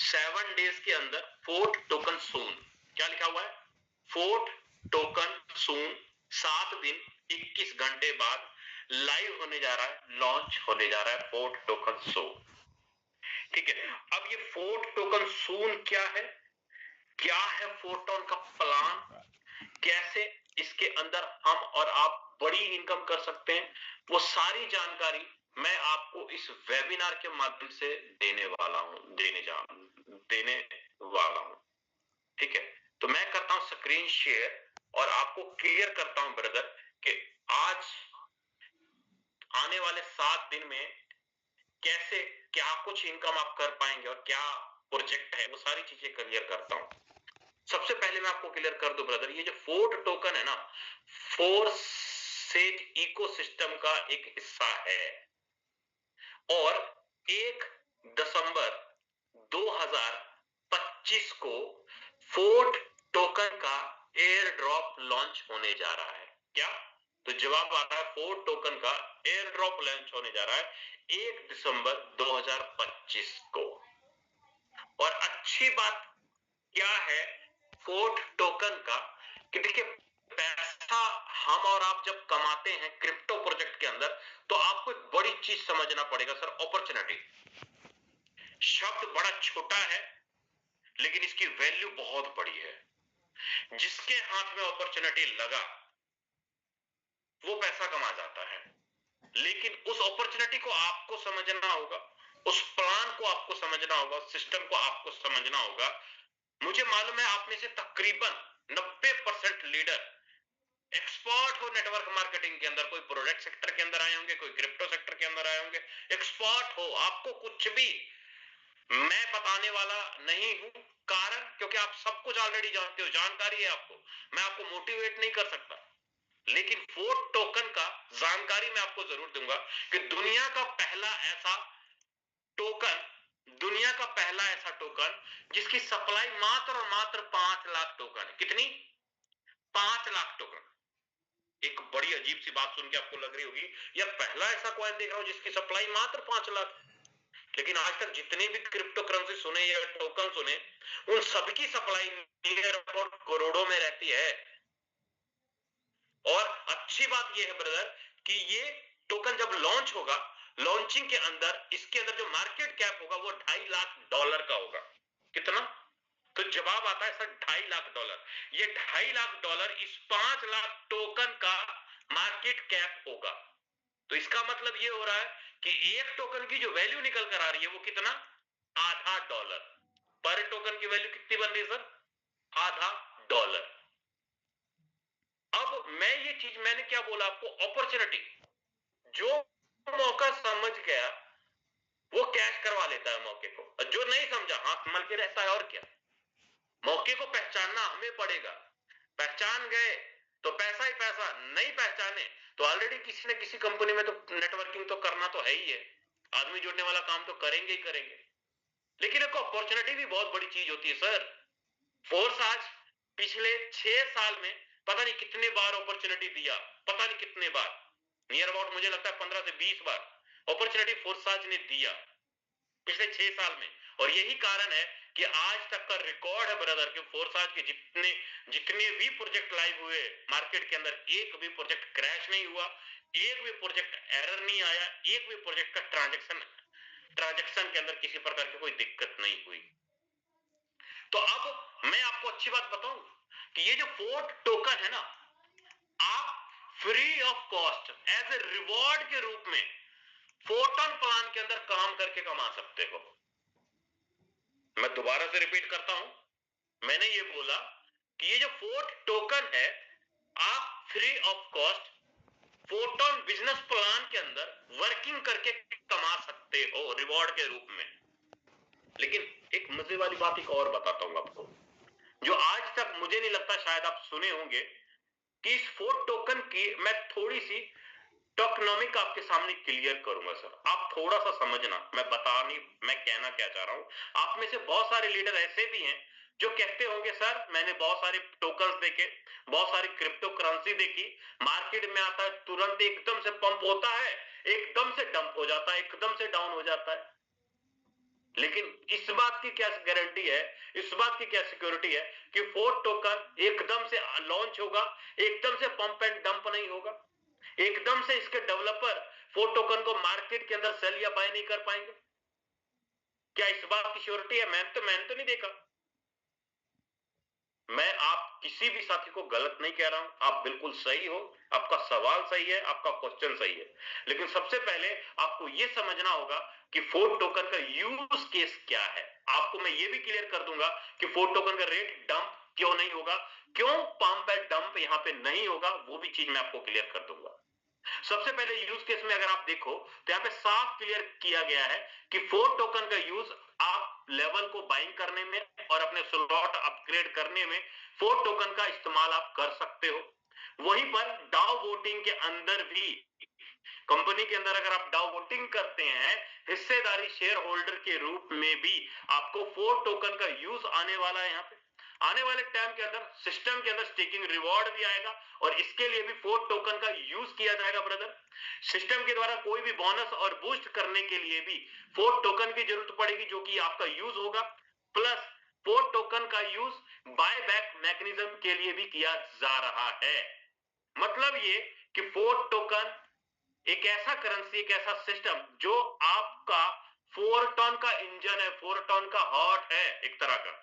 7 days के अंदर fourth token सून, क्या लिखा हुआ है, फोर्थ टोकन सून, 7 दिन 21 घंटे बाद लाइव होने जा रहा है, लॉन्च होने जा रहा है फोर्थ टोकन सून। ठीक है, अब ये फोर्थ टोकन सून क्या है फोर्टोन का प्लान, कैसे इसके अंदर हम और आप बड़ी इनकम कर सकते हैं, वो सारी जानकारी मैं आपको इस वेबिनार के माध्यम से देने वाला हूं। ठीक है, तो मैं करता हूं स्क्रीन शेयर और आपको क्लियर करता हूं ब्रदर कि आज आने वाले 7 दिन में कैसे क्या कुछ इनकम आप कर पाएंगे और क्या प्रोजेक्ट है, वो सारी चीजें क्लियर करता हूं। सबसे पहले मैं आपको क्लियर कर दूं ब्रदर, ये जो फोर्थ टोकन है ना, फोरसेज इकोसिस्टम का एक हिस्सा है और 1 दिसंबर 2025 को फोर्थ टोकन का एयर ड्रॉप लॉन्च होने जा रहा है। क्या? तो जवाब आ रहा है फोर्थ टोकन का एयर ड्रॉप लॉन्च होने जा रहा है 1 दिसंबर 2025 को। और अच्छी बात क्या है फोर्थ टोकन का कि देखिए, पैसा हम और आप जब कमाते हैं क्रिप्टो प्रोजेक्ट के अंदर, तो आपको एक बड़ी चीज समझना पड़ेगा सर, अपॉर्चुनिटी। शब्द बड़ा छोटा है लेकिन इसकी वैल्यू बहुत बड़ी है। जिसके हाथ में अपॉर्चुनिटी लगा वो पैसा कमा जाता है, लेकिन उस अपॉर्चुनिटी को आपको समझना होगा, उस प्लान को आपको समझना होगा, उस सिस्टम को आपको समझना होगा। मुझे मालूम है आप में से तकरीबन 90% लीडर एक्सपर्ट हो नेटवर्क मार्केटिंग के अंदर, कोई प्रोडक्ट सेक्टर के अंदर आए होंगे, कोई क्रिप्टो सेक्टर के अंदर आए होंगे, एक्सपर्ट हो, आपको कुछ भी मैं बताने वाला नहीं हूं। कारण क्योंकि आप सब कुछ ऑलरेडी जानते हो, जानकारी है आपको, मैं आपको मोटिवेट नहीं कर सकता। लेकिन फोर्थ टोकन का जानकारी मैं आपको जरूर दूंगा कि दुनिया का पहला ऐसा टोकन जिसकी सप्लाई मात्र और मात्र 5 लाख टोकन है। कितनी? 5 लाख टोकन। एक बड़ी अजीब सी बात सुन के आपको लग रही होगी, या पहला ऐसा कॉइन देख रहा हूं जिसकी सप्लाई मात्र 5 लाख। लेकिन आज तक जितने भी क्रिप्टो करेंसी सुने या टोकन सुने, उन सबकी सप्लाई नियर अबाउट करोड़ों में रहती है। और अच्छी बात यह है ब्रदर कि ये टोकन जब लॉन्च होगा, लॉन्चिंग के अंदर इसके अंदर जो मार्केट कैप होगा वो $2.5 लाख का होगा। कितना? तो जवाब आता है सर $2.5 लाख। ये $2.5 इस 5 लाख टोकन का मार्केट कैप होगा। तो इसका मतलब ये हो रहा है कि एक टोकन की जो वैल्यू निकल कर आ रही है वो कितना? $0.5 पर टोकन की वैल्यू कितनी बन रही है सर? $0.5। अब मैं ये चीज, मैंने क्या बोला आपको, अपॉर्चुनिटी। जो मौका समझ गया वो कैश करवा लेता है मौके को, और जो नहीं समझा हाथ मल के रहता है। और क्या, मौके को पहचानना हमें पड़ेगा। पहचान गए तो पैसा ही पैसा, नहीं पहचाने तो ऑलरेडी किसी न किसी कंपनी में तो नेटवर्किंग तो करना तो है ही है, आदमी जोड़ने वाला काम तो करेंगे ही करेंगे। लेकिन एक अपॉर्चुनिटी भी बहुत बड़ी चीज होती है सर। फोर्स आज पिछले 6 साल में पता नहीं कितने बार अपॉर्चुनिटी दिया, पता नहीं कितने बार, नियर अबाउट मुझे लगता है 15 से 20 बार अपॉर्चुनिटी फोर्साज ने दिया पिछले 6 साल में। और यही कारण है कि आज तक का रिकॉर्ड है ब्रदर कि फोर्साज के जितने भी प्रोजेक्ट लाइव हुए मार्केट के अंदर, एक भी प्रोजेक्ट क्रैश नहीं हुआ, एक भी प्रोजेक्ट एरर नहीं आया, एक भी प्रोजेक्ट का ट्रांजैक्शन के अंदर किसी प्रकार की कोई दिक्कत नहीं हुई। तो अब मैं आपको अच्छी बात बताऊं कि ये जो फोर्थ टोकन है ना, आप free of cost as a reward के रूप में फोर्टन प्लान के अंदर काम करके कमा सकते हो। मैं दोबारा से रिपीट करता हूं, मैंने ये बोला कि ये जो फोर्थ टोकन है, आप free of cost Fortran business plan के अंदर वर्किंग करके कमा सकते हो रिवॉर्ड के रूप में। लेकिन एक मजे वाली बात एक और बताता हूं आपको, जो आज तक मुझे नहीं लगता शायद आप सुने होंगे, कि इस फोर्थ टोकन की मैं थोड़ी सी टोकनोमिक आपके सामने क्लियर करूंगा सर। आप थोड़ा सा समझना मैं कहना क्या चाह रहा हूं। आप में से बहुत सारे लीडर ऐसे भी हैं जो कहते होंगे सर मैंने बहुत सारे टोकन्स देखे, बहुत सारी क्रिप्टो करेंसी देखी, मार्केट में आता है तुरंत एकदम से पंप होता है, एकदम से डंप हो जाता है, एकदम से डाउन हो जाता है। लेकिन इस बात की क्या गारंटी है, इस बात की क्या सिक्योरिटी है कि फोर्ट टोकन एकदम से लॉन्च होगा, एकदम से पंप एंड डंप नहीं होगा, एकदम से इसके डेवलपर फोर्ट टोकन को मार्केट के अंदर सेल या बाय नहीं कर पाएंगे? क्या इस बात की श्योरिटी है? मैंने तो नहीं देखा। मैं आप किसी भी साथी को गलत नहीं कह रहा हूं, आप बिल्कुल सही हो, आपका सवाल सही है, आपका क्वेश्चन सही है, लेकिन सबसे पहले आपको यह समझना होगा कि फोर्ट टोकन का यूज केस क्या है। आपको मैं ये भी क्लियर कर दूंगा कि फोर्ट टोकन का रेट डंप क्यों नहीं होगा, क्यों पंप एंड डंप यहां पे नहीं होगा, वो भी चीज मैं आपको क्लियर कर दूंगा। सबसे पहले यूज केस में अगर आप देखो तो यहां पे साफ क्लियर किया गया है कि फोर्ट टोकन का यूज आप लेवल को बाइंग करने में और अपने स्लॉट अपग्रेड करने में फोर्ट टोकन का इस्तेमाल आप कर सकते हो। वहीं पर डाउ वोटिंग के अंदर भी, कंपनी के अंदर अगर आप डाउ वोटिंग करते हैं हिस्सेदारी शेयर होल्डर के रूप में भी आपको फोर्ट टोकन का यूज आने वाला है। यहाँ पे आने वाले टाइम के अंदर सिस्टम के अंदर स्टेकिंग रिवॉर्ड भी आएगा और इसके लिए भी फोर्ट टोकन का यूज किया जाएगा ब्रदर। सिस्टम के द्वारा कोई भी बोनस और बूस्ट करने के लिए भी फोर्ट टोकन की जरूरत पड़ेगी जो कि आपका यूज होगा। प्लस फोर्ट टोकन का यूज बाय बैक मैकेनिज्म के लिए भी किया जा रहा है। मतलब ये कि फोर्ट टोकन एक ऐसा करेंसी, एक ऐसा सिस्टम जो आपका 4 टन का इंजन है, 4 टन का हार्ट है एक तरह का।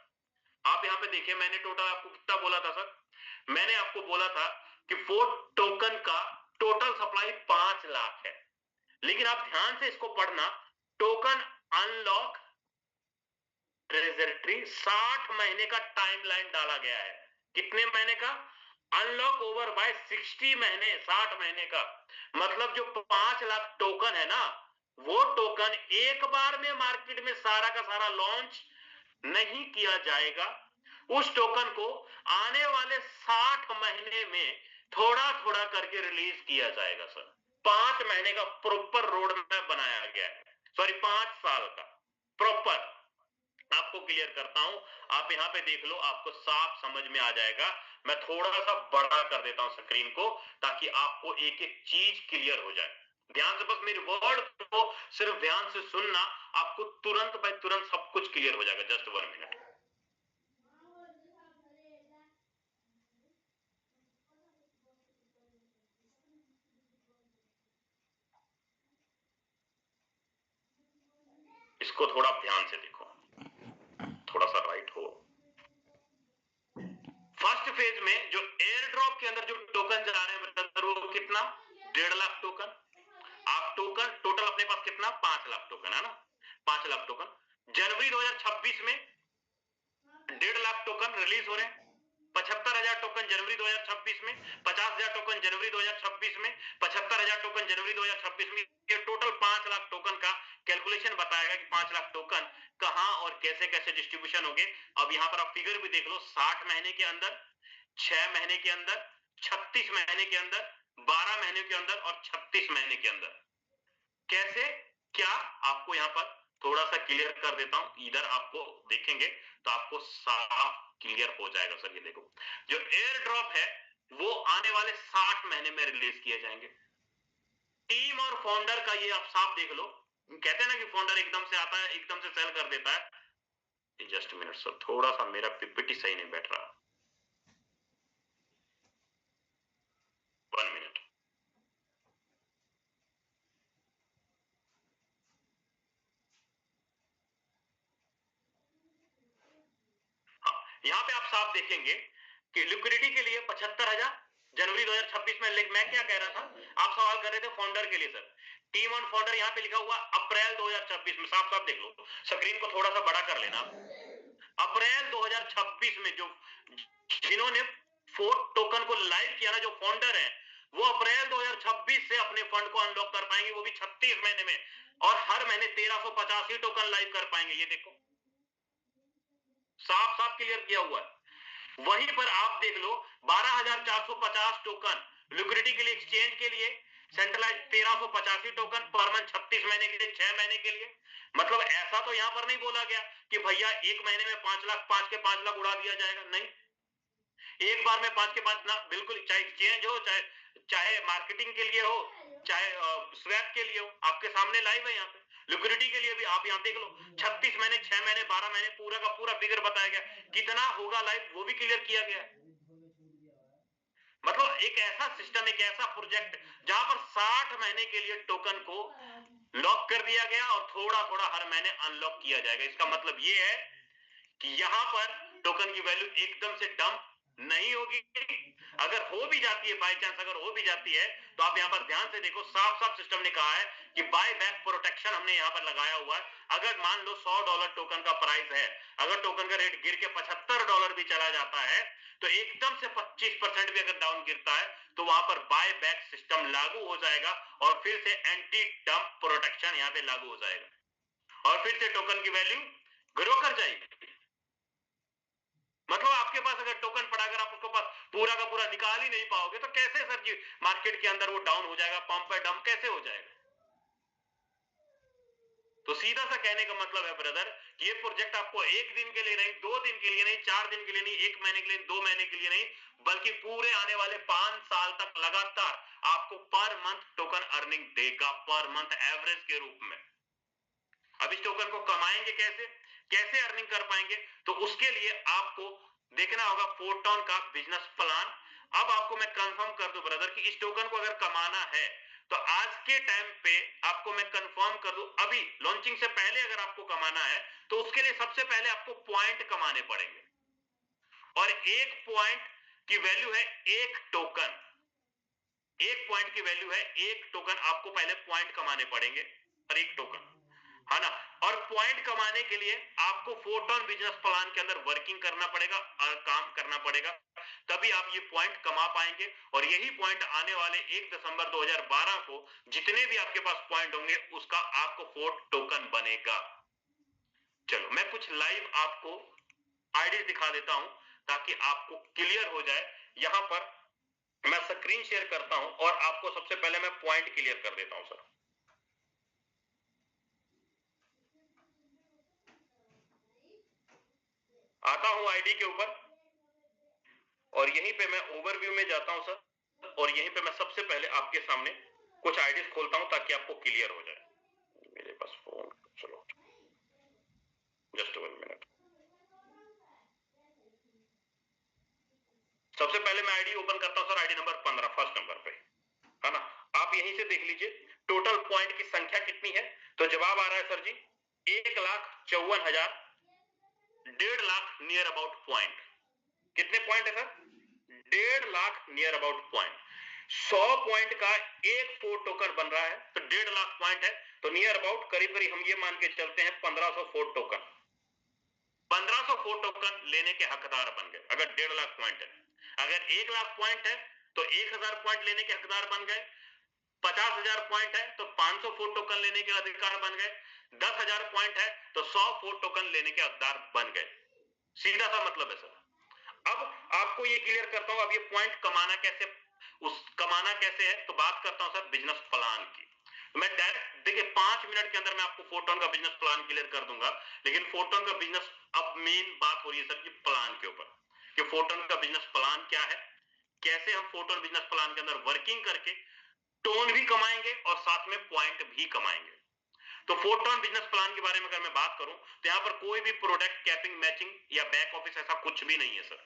आप यहां पे देखिए, मैंने टोटल आपको कितना बोला था सर? मैंने आपको बोला था कि फोर्ट टोकन का टोटल सप्लाई 5 लाख है, लेकिन आप ध्यान से इसको पढ़ना, टोकन अनलॉक ट्रेजरी 60 महीने का टाइमलाइन डाला गया है। कितने महीने का? अनलॉक ओवर बाय 60 महीने, 60 महीने का। मतलब जो 5 लाख टोकन है ना, वो टोकन एक बार में मार्केट में सारा का सारा लॉन्च नहीं किया जाएगा। उस टोकन को आने वाले 60 महीने में थोड़ा थोड़ा करके रिलीज किया जाएगा सर। 5 महीने का प्रॉपर रोड मैप बनाया गया है, सॉरी 5 साल का प्रॉपर। आपको क्लियर करता हूं, आप यहां पे देख लो, आपको साफ समझ में आ जाएगा। मैं थोड़ा सा बड़ा कर देता हूं स्क्रीन को ताकि आपको एक एक चीज क्लियर हो जाए। ध्यान से बस मेरे वर्ड को सिर्फ ध्यान से सुनना, आपको तुरंत बाय तुरंत सब कुछ क्लियर हो जाएगा। Just 1 minute. इसको थोड़ा ध्यान से देखो, थोड़ा सा राइट हो। फर्स्ट फेज में जो एयर ड्रॉप के अंदर जो टोकन जा रहे हैं वो कितना? 1.5 लाख टोकन। आप टोकन टोटल अपने पास कितना? 5 लाख टोकन है ना, 5 लाख टोकन। जनवरी 2026 में 1.5 लाख टोकन रिलीज हो रहे हैं। 75,000 टोकन जनवरी 2026 में, 50,000 टोकन जनवरी 2026 में, 75,000 टोकन जनवरी 2026 में। ये टोटल 5 लाख टोकन का कैलकुलेशन बताएगा कि 5 लाख टोकन कहां और कैसे कैसे डिस्ट्रीब्यूशन होंगे। अब यहां पर आप फिगर भी देख लो, 60 महीने के अंदर, 6 महीने के अंदर, 36 महीने के अंदर, 12 महीने के अंदर और 36 महीने के अंदर। कैसे क्या आपको यहां पर थोड़ा सा क्लियर कर देता हूं। इधर आपको देखेंगे तो आपको साफ क्लियर हो जाएगा सर। ये देखो, जो एयर ड्रॉप है वो आने वाले 60 महीने में रिलीज किए जाएंगे। टीम और फाउंडर का ये आप साफ देख लो। कहते हैं ना कि फाउंडर एकदम से आता है, एकदम से सेल कर देता है। जस्ट मिनट सर, थोड़ा सा मेरा पीपीटी सही नहीं बैठ रहा। 1 मिनट। यहां पे आप साफ देखेंगे कि लिक्विडिटी के लिए 75,000 जनवरी 2026 में। मैं क्या कह रहा था, आप सवाल कर रहे थे फाउंडर के लिए सर। टीम ऑन फाउंडर यहां पे लिखा हुआ अप्रैल 2026 में, साफ साफ देख लो। स्क्रीन को थोड़ा सा बड़ा कर लेना। अप्रैल 2026 में जो जिन्होंने फोर्ट टोकन को लाइव किया ना, जो फाउंडर है, वो अप्रैल 2026 से अपने फंड को अनलॉक कर पाएंगे, वो भी 36 महीने में। और हर महीने 1385 टोकन लाइव कर पाएंगे। ये देखो, साफ साफ क्लियर किया हुआ है। वहीं पर आप देख लो 12,450 टोकन लिक्विडिटी के लिए, एक्सचेंज के लिए सेंट्रलाइज 1385 टोकन पर मंथ, 36 महीने के लिए, 6 महीने के लिए। मतलब ऐसा तो यहां पर नहीं बोला गया कि भैया एक महीने में 5 लाख, 5 के 5 लाख उड़ा दिया जाएगा। नहीं, एक बार में 5 के 5 ना, बिल्कुल। चाहे एक्सचेंज हो, चाहे चाहे मार्केटिंग के लिए हो, चाहे स्वैप के लिए हो, आपके सामने लाइव है यहाँ पे। लिक्विडिटी के लिए भी आप यहाँ देख लो, 36 महीने, 6 महीने, 12 महीने, पूरा का पूरा फिगर बताया गया, कितना होगा लाइव वो भी क्लियर किया गया है। मतलब एक ऐसा सिस्टम, एक ऐसा प्रोजेक्ट जहां पर 60 महीने के लिए टोकन को लॉक कर दिया गया और थोड़ा थोड़ा हर महीने अनलॉक किया जाएगा। इसका मतलब ये है कि यहां पर टोकन की वैल्यू एकदम से डंप नहीं होगी। अगर हो भी जाती है, बाय चांस अगर हो भी जाती है, तो आप यहां पर ध्यान से देखो, साफ साफ सिस्टम ने कहा है कि बाय बैक प्रोटेक्शन हमने यहां पर लगाया हुआ है। अगर मान लो $100 टोकन का प्राइस है, अगर टोकन का रेट गिर के $75 भी चला जाता है, तो एकदम से 25% भी अगर डाउन गिरता है, तो वहां पर बाय बैक सिस्टम लागू हो जाएगा और फिर से एंटी डंप प्रोटेक्शन यहां पे लागू हो जाएगा और फिर से टोकन की वैल्यू ग्रो कर जाएगी। मतलब आपके पास अगर टोकन पड़ा, अगर आप उसके पास पूरा का पूरा निकाल ही नहीं पाओगे, तो कैसे सर जी मार्केट के अंदर वो डाउन हो जाएगा, पंप पे डंप कैसे हो जाएगा? तो सीधा सा कहने का मतलब है ब्रदर कि ये प्रोजेक्ट आपको एक दिन के लिए नहीं, 2 दिन के लिए नहीं, 4 दिन के लिए नहीं, 1 महीने के लिए, 2 महीने के लिए नहीं, बल्कि पूरे आने वाले 5 साल तक लगातार आपको पर मंथ टोकन अर्निंग देगा, पर मंथ एवरेज के रूप में। अब इस टोकन को कमाएंगे कैसे, कैसे अर्निंग कर पाएंगे? तो उसके लिए आपको देखना होगा फोरटोन का बिजनेस प्लान। अब आपको मैं कंफर्म कर दूं ब्रदर कि इस टोकन को अगर कमाना है, तो आज के टाइम पे आपको मैं कंफर्म कर दूं, अभी लॉन्चिंग से पहले अगर आपको कमाना है, तो उसके लिए सबसे पहले आपको पॉइंट कमाने पड़ेंगे और एक पॉइंट की वैल्यू है 1 टोकन। 1 पॉइंट की वैल्यू है 1 टोकन। आपको पहले पॉइंट कमाने पड़ेंगे और 1 टोकन, है ना। और पॉइंट कमाने के लिए आपको फोरटोन बिजनेस प्लान के अंदर वर्किंग करना पड़ेगा और काम करना पड़ेगा, तभी आप ये पॉइंट कमा पाएंगे। और यही पॉइंट आने वाले 1 दिसंबर 2012 को जितने भी आपके पास पॉइंट होंगे, उसका आपको 4 टोकन बनेगा। चलो मैं कुछ लाइव आपको आईडी दिखा देता हूं ताकि आपको क्लियर हो जाए। यहां पर मैं स्क्रीन शेयर करता हूं और आपको सबसे पहले मैं पॉइंट क्लियर कर देता हूं सर। आता हूं आईडी के ऊपर और यहीं पे मैं ओवरव्यू में जाता हूं सर, और यहीं पे मैं सबसे पहले आपके सामने कुछ आईडीज खोलता हूं ताकि आपको क्लियर हो जाए। मेरे पास फोन, चलो जस्ट 1 मिनट। सबसे पहले मैं आईडी ओपन करता हूं sir, ID number 15, first number पे, है ना। आप यहीं से देख लीजिए टोटल पॉइंट की संख्या कितनी है। तो जवाब आ रहा है sir ji 1,54,000, 1.5 lakh near about point. कितने पॉइंट है sir? 1.5 lakh near about point. 100 point का एक 4 टोकन बन रहा है, तो 1.5 लाख पॉइंट है, तो नियर अबाउट करीब करीब हम ये मान के चलते हैं 1504 टोकन। 1504 टोकन लेने के हकदार बन गए अगर 1.5 लाख पॉइंट है। अगर 1 लाख पॉइंट है तो 1000 पॉइंट लेने के हकदार बन गए। 50,000 पॉइंट है तो 504 टोकन लेने के अधिकार बन गए। 10,000 पॉइंट है तो 100 टोकन लेने के हकदार बन गए। सीधा सा मतलब है सर। अब आपको ये क्लियर करता हूं, अब ये पॉइंट कमाना कैसे, कमाना कैसे है, तो बात करता हूं सर बिजनेस प्लान की। मैं डायरेक्ट देखिए 5 मिनट के अंदर मैं आपको फोरटोन का बिजनेस प्लान क्लियर कर दूंगा, लेकिन फोरटोन का बिजनेस, अब मेन बात हो रही है सर कि प्लान के ऊपर, कि फोरटोन का बिजनेस प्लान क्या है, कैसे हम फोरटोन बिजनेस प्लान के अंदर वर्किंग करके टोन भी कमाएंगे और साथ में पॉइंट भी कमाएंगे। तो फोरटोन बिजनेस प्लान के बारे में अगर मैं बात करूं, तो यहां पर कोई भी प्रोडक्ट कैपिंग मैचिंग या बैक ऑफिस ऐसा कुछ भी नहीं है सर।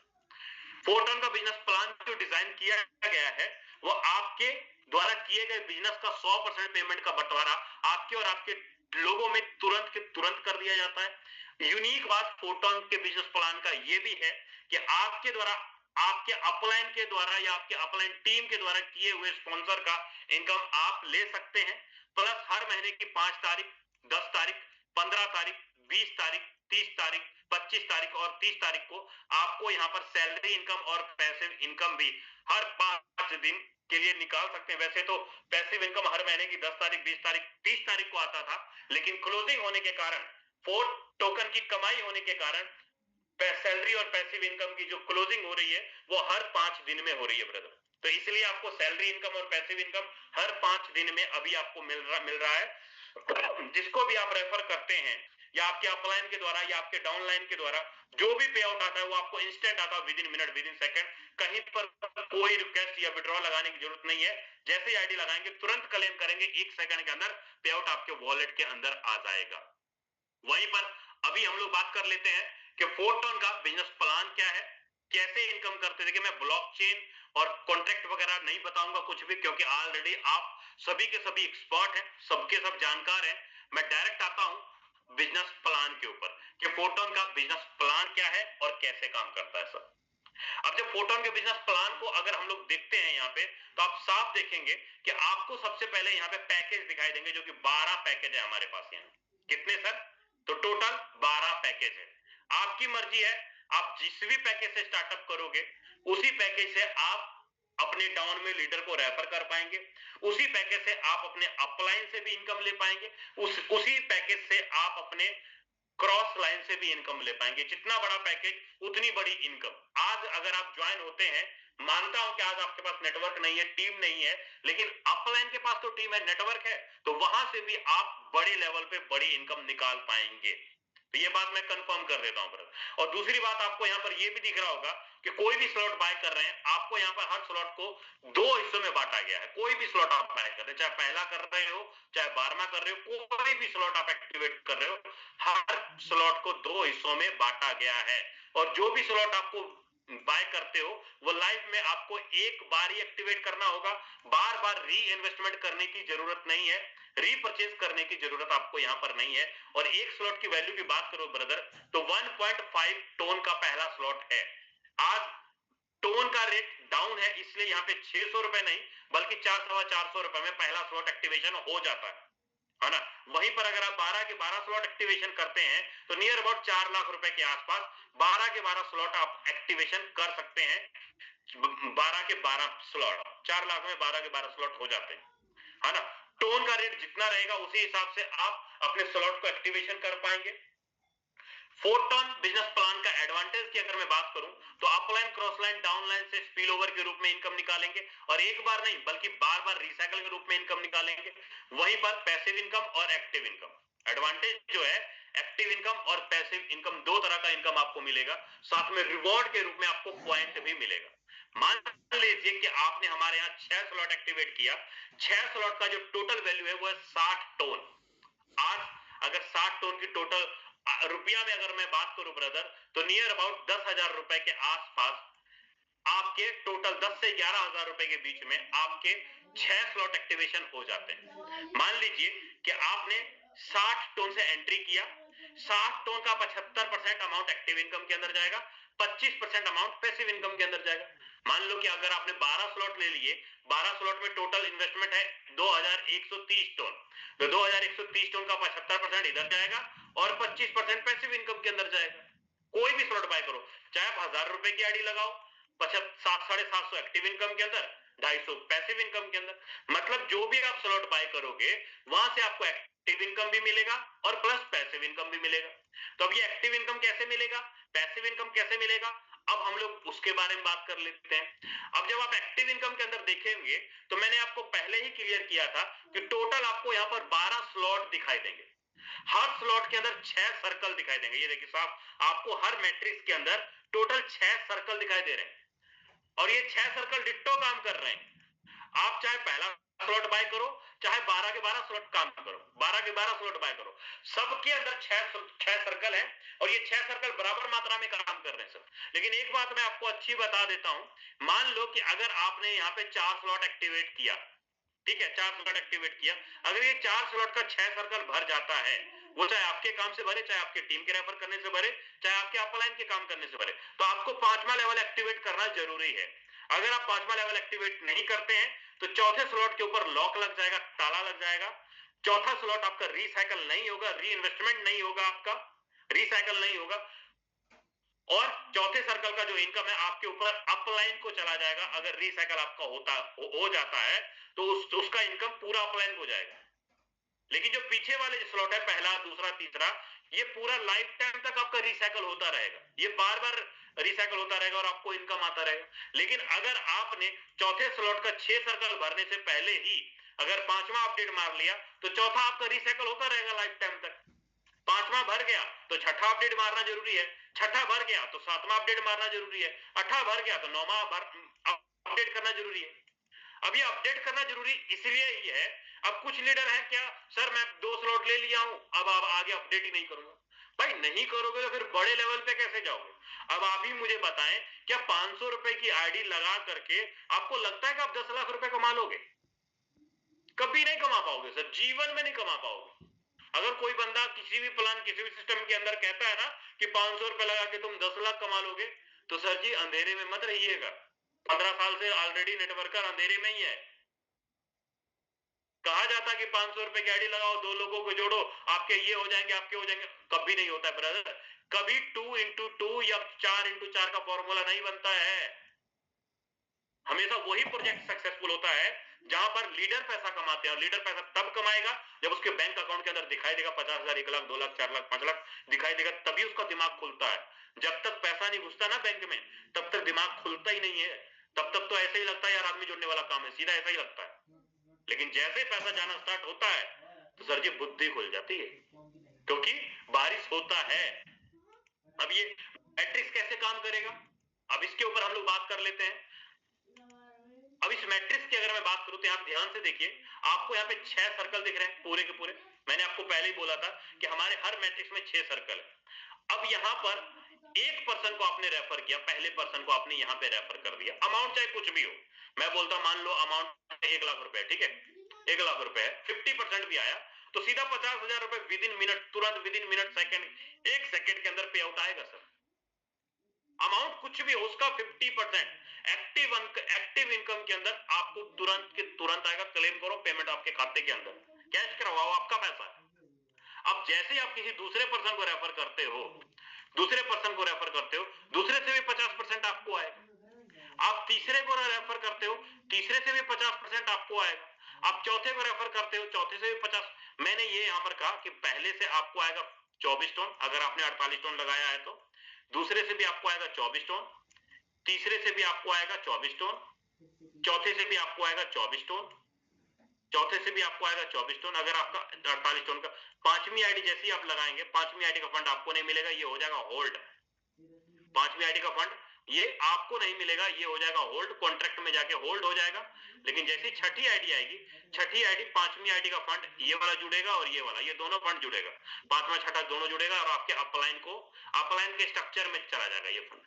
फोरटोन का बिजनेस प्लान जो डिजाइन किया गया है, वो आपके द्वारा किए गए बिजनेस का 100% पेमेंट का बंटवारा आपके और आपके लोगों में तुरंत के तुरंत कर दिया जाता है। यूनिक बात फोरटोन के बिजनेस प्लान का ये भी है कि आपके द्वारा, आपके अपलाइन के द्वारा या आपके अपलाइन टीम के द्वारा किए हुए स्पॉन्सर का इनकम आप ले सकते हैं। प्लस हर महीने की 5 तारीख, 10 तारीख, 15 तारीख, 20 तारीख, 30 तारीख, 25 तारीख और 30 तारीख को आपको यहाँ पर सैलरी इनकम और पैसिव इनकम भी हर 5 दिन के लिए निकाल सकते हैं। वैसे तो पैसिव इनकम हर महीने की 10 तारीख, 20 तारीख, 30 तारीख को आता था, लेकिन क्लोजिंग होने के कारण, 4 टोकन की कमाई होने के कारण सैलरी और पैसिव इनकम की जो क्लोजिंग हो रही है वो हर 5 दिन में हो रही है ब्रदर। तो इसलिए आपको सैलरी इनकम और पैसिव इनकम हर 5 दिन में अभी आपको मिल रहा है। जिसको भी आप रेफर करते हैं या आपके अपलाइन के द्वारा या आपके डाउनलाइन के द्वारा जो भी पे आउट आता है वो आपको इंस्टेंट आता है, with in minute, with in second. कहीं पर कोई रिक्वेस्ट या विड्रॉ लगाने की जरूरत नहीं है। जैसे ही आईडी लगाएंगे तुरंत क्लेम करेंगे, 1 सेकंड के अंदर पे आउट आपके वॉलेट के अंदर आ जाएगा। वहीं पर अभी हम लोग बात कर लेते हैं कि फोरटोन का बिजनेस प्लान क्या है, कैसे इनकम करते थे। कि मैं ब्लॉकचेन और कॉन्ट्रैक्ट वगैरह नहीं बताऊंगा कुछ भी, क्योंकि ऑलरेडी आप सभी के सभी एक्सपर्ट हैं, सबके सब जानकार हैं। मैं डायरेक्ट आता हूं बिजनेस प्लान के ऊपर कि फोरटोन का बिजनेस प्लान क्या है और कैसे काम करता है सब। अब जब फोरटोन के बिजनेस प्लान को अगर हम लोग देखते हैं यहाँ पे, तो आप साफ देखेंगे कि आपको सबसे पहले यहाँ पे पैकेज दिखाई देंगे, जो कि 12 पैकेज है हमारे पास। यहाँ कितने सर? तो टोटल 12 पैकेज है। आपकी मर्जी है, आप जिस भी पैकेज से स्टार्टअप करोगे उसी पैकेज से आप अपने डाउन में लीडर को रेफर कर पाएंगे, उसी पैकेज से आप अपने अपलाइन से भी इनकम ले पाएंगे, उसी पैकेज से आप अपने क्रॉस लाइन से भी इनकम ले पाएंगे। जितना बड़ा पैकेज उतनी बड़ी इनकम। आज अगर आप ज्वाइन होते हैं, मानता हूं कि आज आपके पास नेटवर्क नहीं है, टीम नहीं है, लेकिन अपलाइन के पास तो टीम है, नेटवर्क है, तो वहां से भी आप बड़े लेवल पे बड़ी इनकम निकाल पाएंगे। तो ये बात मैं कंफर्म कर देता हूं ब्रदर। और दूसरी बात, आपको यहाँ पर ये भी दिख रहा होगा कि कोई भी स्लॉट बाय कर रहे हैं, आपको यहाँ पर हर स्लॉट को 2 हिस्सों में बांटा गया है। कोई भी स्लॉट आप बाय कर रहे हैं, चाहे पहला कर रहे हो चाहे 12वां कर रहे हो, कोई भी स्लॉट आप एक्टिवेट कर रहे हो, हर स्लॉट को 2 हिस्सों में बांटा गया है। और जो भी स्लॉट आपको बाय करते हो वो लाइफ में आपको एक बार ही एक्टिवेट करना होगा, बार बार री इन्वेस्टमेंट करने की जरूरत नहीं है, रीपरचेज करने की जरूरत आपको यहां पर नहीं है। और एक स्लॉट की वैल्यू की बात करो ब्रदर, तो 1.5 टोन का पहला स्लॉट है। आज टोन का रेट डाउन है, इसलिए यहाँ पे 600 रुपए नहीं बल्कि 400 रुपए में पहला स्लॉट एक्टिवेशन हो जाता है ना। वहीं पर अगर आप 12 के 12 स्लॉट एक्टिवेशन करते हैं तो नियर अबाउट 4 लाख रुपए के आसपास 12 के 12 स्लॉट आप एक्टिवेशन कर सकते हैं। 12 के 12 स्लॉट 4 लाख में 12 के 12 स्लॉट हो जाते हैं, है ना। टोन का रेट जितना रहेगा उसी हिसाब से आप अपने स्लॉट को एक्टिवेशन कर पाएंगे। फोरटोन बिजनेस प्लान का एडवांटेज की अगर मैं बात करूं तो अपलाइन, क्रॉसलाइन, डाउनलाइन से स्पिल ओवर के रूप में इनकम निकालेंगे, और एक बार नहीं बल्कि बार बार रिसाइकल के रूप में इनकम निकालेंगे। वहीं पर पैसिव इनकम और एक्टिव इनकम एडवांटेज जो है, एक्टिव इनकम और पैसिव इनकम 2 तरह का इनकम आपको मिलेगा। साथ में रिवॉर्ड के रूप में आपको पॉइंट भी मिलेगा। मान लीजिए कि आपने हमारे यहाँ 6 स्लॉट एक्टिवेट किया, 6 स्लॉट का जो टोटल वैल्यू है वो है 60 टोन। आज अगर 60 टोन की टोटल रुपया में अगर मैं बात करूं ब्रदर, तो नियर अबाउट 10,000 रुपए के आसपास आपके टोटल 10 से 11,000 रुपए के बीच में आपके 6 स्लॉट एक्टिवेशन हो जाते हैं। मान लीजिए कि आपने 60 टोन से एंट्री किया, 60 टोन का 75% अमाउंट एक्टिव इनकम के अंदर जाएगा, 25% अमाउंट पैसिव इनकम के अंदर जाएगा। मान लो कि अगर आपने 12 स्लॉट ले लिए, 12 स्लॉट में टोटल इन्वेस्टमेंट है 2130 टोन, तो 2130 टोन का 75% इधर जाएगा और 25% पैसिव इनकम के अंदर जाएगा। कोई भी स्लॉट बाय करो, चाहे आप 1000 रुपए की आईडी लगाओ, 750 एक्टिव इनकम के अंदर, 250 पैसिव इनकम के अंदर। मतलब जो भी आप स्लॉट बाय करोगे वहां से आपको एक्टिव इनकम भी मिलेगा और प्लस पैसिव इनकम भी मिलेगा। तो अब ये एक्टिव इनकम कैसे मिलेगा, पैसिव इनकम कैसे मिलेगा, अब हम लोग उसके बारे में बात कर लेते हैं। अब जब आप एक्टिव इनकम के अंदर देखेंगे तो मैंने आपको पहले ही क्लियर किया था कि टोटल आपको यहाँ पर 12 स्लॉट दिखाई देंगे, हर स्लॉट के अंदर 6 सर्कल दिखाई देंगे। ये देखिए साहब, आपको हर मैट्रिक्स के अंदर टोटल 6 सर्कल दिखाई दे रहे हैं, और ये 6 सर्कल डिट्टो काम कर रहे हैं। आप चाहे पहला स्लॉट बाय करो, चाहे 12 के 12 स्लॉट काम करो, 12 के 12 स्लॉट बाय करो, सबके अंदर 6 सर्कल है, और ये 6 सर्कल बराबर मात्रा में काम कर रहे हैं सब। लेकिन एक बात मैं आपको अच्छी बता देता हूं, मान लो कि अगर आपने यहाँ पे 4 स्लॉट एक्टिवेट किया, ठीक है, 4 स्लॉट एक्टिवेट किया, अगर ये 4 स्लॉट का 6 सर्कल भर जाता है, वो चाहे आपके काम से भरे, चाहे आपके टीम के रेफर करने से भरे, चाहे आपके अपलाइन के काम करने से भरे, तो आपको 5वां लेवल एक्टिवेट करना जरूरी है। अगर आप 5वां लेवल एक्टिवेट नहीं करते हैं तो चौथे स्लॉट के ऊपर लॉक लग जाएगा, ताला लग जाएगा। चौथा स्लॉट आपका रिसाइकल नहीं होगा, री इन्वेस्टमेंट नहीं होगा, आपका रिसाइकल नहीं होगा, और चौथे सर्कल का जो इनकम है आपके ऊपर अपलाइन को चला जाएगा। अगर रिसाइकल आपका हो जाता है तो उसका इनकम पूरा अपलाइन हो जाएगा। लेकिन जो पीछे वाले जो स्लॉट है, पहला, दूसरा, तीसरा, ये पूरा लाइफ टाइम तक आपका रिसाइकल होता रहेगा, ये बार बार रिसाइकल होता रहेगा और आपको इनकम आता रहेगा। लेकिन अगर आपने चौथे स्लॉट का 6 सर्कल भरने से पहले ही अगर 5वां अपडेट मार लिया तो चौथा आपका रिसाइकल होता रहेगा लाइफ टाइम तक। पांचवा भर गया तो छठा अपडेट मारना जरूरी है, छठा भर गया तो सातवां अपडेट मारना जरूरी है, अठा भर गया तो नौवां अपडेट करना जरूरी है। अब ये अपडेट करना जरूरी इसलिए ही है, अब कुछ लीडर है क्या, सर मैं 2 स्लॉट ले लिया हूं, अब आगे अपडेट ही नहीं करूंगा। भाई नहीं करोगे तो फिर बड़े लेवल पे कैसे जाओगे? अब आप ही मुझे बताएं, क्या 500 रुपए की आईडी लगा करके आपको लगता है कि आप 10 लाख रुपए कमा लोगे? कभी नहीं कमा पाओगे सर, जीवन में नहीं कमा पाओगे। अगर कोई बंदा किसी भी प्लान किसी भी सिस्टम के अंदर कहता है ना कि 500 रुपए लगा के तुम 10 लाख कमा लोगे, तो सर जी अंधेरे में मत रहिएगा। 15 साल से ऑलरेडी नेटवर्कर अंधेरे में ही है। कहा जाता है कि 500 रुपए की आईडी लगाओ, 2 लोगों को जोड़ो, आपके ये हो जाएंगे, आपके हो जाएंगे। कभी नहीं होता है ब्रदर, कभी 2x2 या 4x4 का फॉर्मूला नहीं बनता है। हमेशा वही प्रोजेक्ट सक्सेसफुल होता है जहां पर लीडर पैसा कमाते हैं, और लीडर पैसा तब कमाएगा जब उसके बैंक अकाउंट के अंदर दिखाई देगा 50,000, 1 लाख, 2 लाख, 4 लाख, 5 लाख दिखाई देगा, तभी उसका दिमाग खुलता है। जब तक पैसा नहीं घुसता ना बैंक में, तब तक दिमाग खुलता ही नहीं है। तब तक तो ऐसे ही लगता है यार आदमी जोड़ने वाला काम है, सीधा ऐसा ही लगता है। लेकिन जैसे पैसा जाना स्टार्ट होता है तो सर जी बुद्धि खुल जाती है, क्योंकि बारिश होता है। अब ये मैट्रिक्स कैसे काम करेगा, अब इसके ऊपर हम लोग बात कर लेते हैं। अब इस मैट्रिक्स की अगर मैं बात करूं तो आप ध्यान से देखिए, आपको यहाँ पे 6 सर्कल दिख रहे हैं पूरे के पूरे। मैंने आपको पहले ही बोला था कि हमारे हर मैट्रिक्स में 6 सर्कल है। अब यहाँ पर एक पर्सन को आपने रेफर किया, पहले पर्सन को आपने यहाँ पे रेफर कर दिया, अमाउंट चाहे कुछ भी हो, मैं बोलता मान लो अमाउंट 1 लाख रुपए, ठीक है, 1 लाख रुपए है, 50% भी आया तो सीधा 50,000 रुपए विद इन मिनट, तुरंत with in minute, second, 1 second के अंदर पे आउट आएगा सर। अमाउंट कुछ भी हो उसका 50% एक्टिव इनकम के अंदर आपको तुरंत के तुरंत आएगा। क्लेम करो, पेमेंट आपके खाते के अंदर, कैश करवाओ, आपका पैसा है। अब जैसे ही आप किसी दूसरे पर्सन को रेफर करते हो, दूसरे पर्सन को रेफर करते हो, दूसरे से भी 50% आपको आएगा। आप तीसरे को रेफर करते हो, तीसरे से भी 50% आपको आएगा। आप चौथे को रेफर करते हो, चौथे से भी 50। मैंने ये यहां पर कहा कि पहले से आपको आएगा 24 टोन, अगर आपने 48 टोन लगाया है तो। दूसरे से भी आपको आएगा 24 टोन, तीसरे से भी आपको आएगा 24 टोन, चौथे से भी आपको आएगा 24 टोन, चौथे से भी आपको आएगा 24 टोन, अगर आपका 48 टोन का। पांचवी आईडी जैसी आप लगाएंगे, पांचवी आईडी का फंड आपको नहीं मिलेगा, ये हो जाएगा होल्ड। पांचवी आईडी का फंड ये आपको नहीं मिलेगा, ये हो जाएगा होल्ड, कॉन्ट्रैक्ट में जाके होल्ड हो जाएगा। लेकिन जैसी छठी आईडी आएगी, छठी आईडी पांचवी आईडी का फंड ये वाला जुड़ेगा और ये वाला, ये दोनों फंड जुड़ेगा, पांचवा छठा दोनों जुड़ेगा और आपके अपलाइन के स्ट्रक्चर में चला जाएगा ये फंड।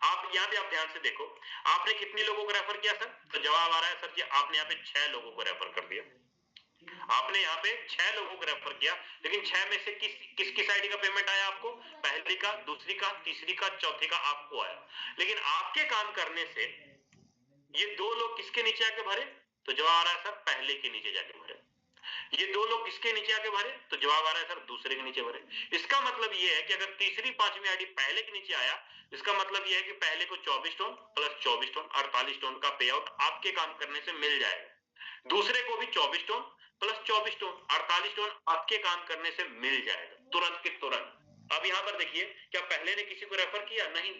आप यहाँ पे आप ध्यान से देखो, आपने कितने लोगों को रेफर किया सर? तो जवाब आ रहा है सर जी आपने यहाँ पे 6 लोगों को रेफर कर दिया। आपने यहाँ पे 6 लोगों को रेफर किया, लेकिन 6 में से किस आईडी का पेमेंट आया आपको? पहली का, दूसरी का, तीसरी का, चौथी का आपको आया। लेकिन आपके काम करने से ये 2 लोग किसके नीचे आके भरे? तो जवाब आ रहा है सर पहले के नीचे जाके भरे। ये 2 लोग किसके नीचे आके भरे? तो जवाब आ रहा है सर दूसरे के नीचे भरे। इसका मतलब ये है कि अगर तीसरी पांचवी आईडी पहले के नीचे आया, इसका मतलब ये है कि पहले को 24 टोन प्लस 24 टोन 48 टोन का पे आउट आपके काम करने से मिल जाएगा। दूसरे को भी 24 टोन प्लस 24 टोन 48 टोन आपके काम करने से मिल जाएगा, तुरंत के तुरंत। अब यहां पर देखिए, क्या पहले ने किसी को रेफर किया? नहीं।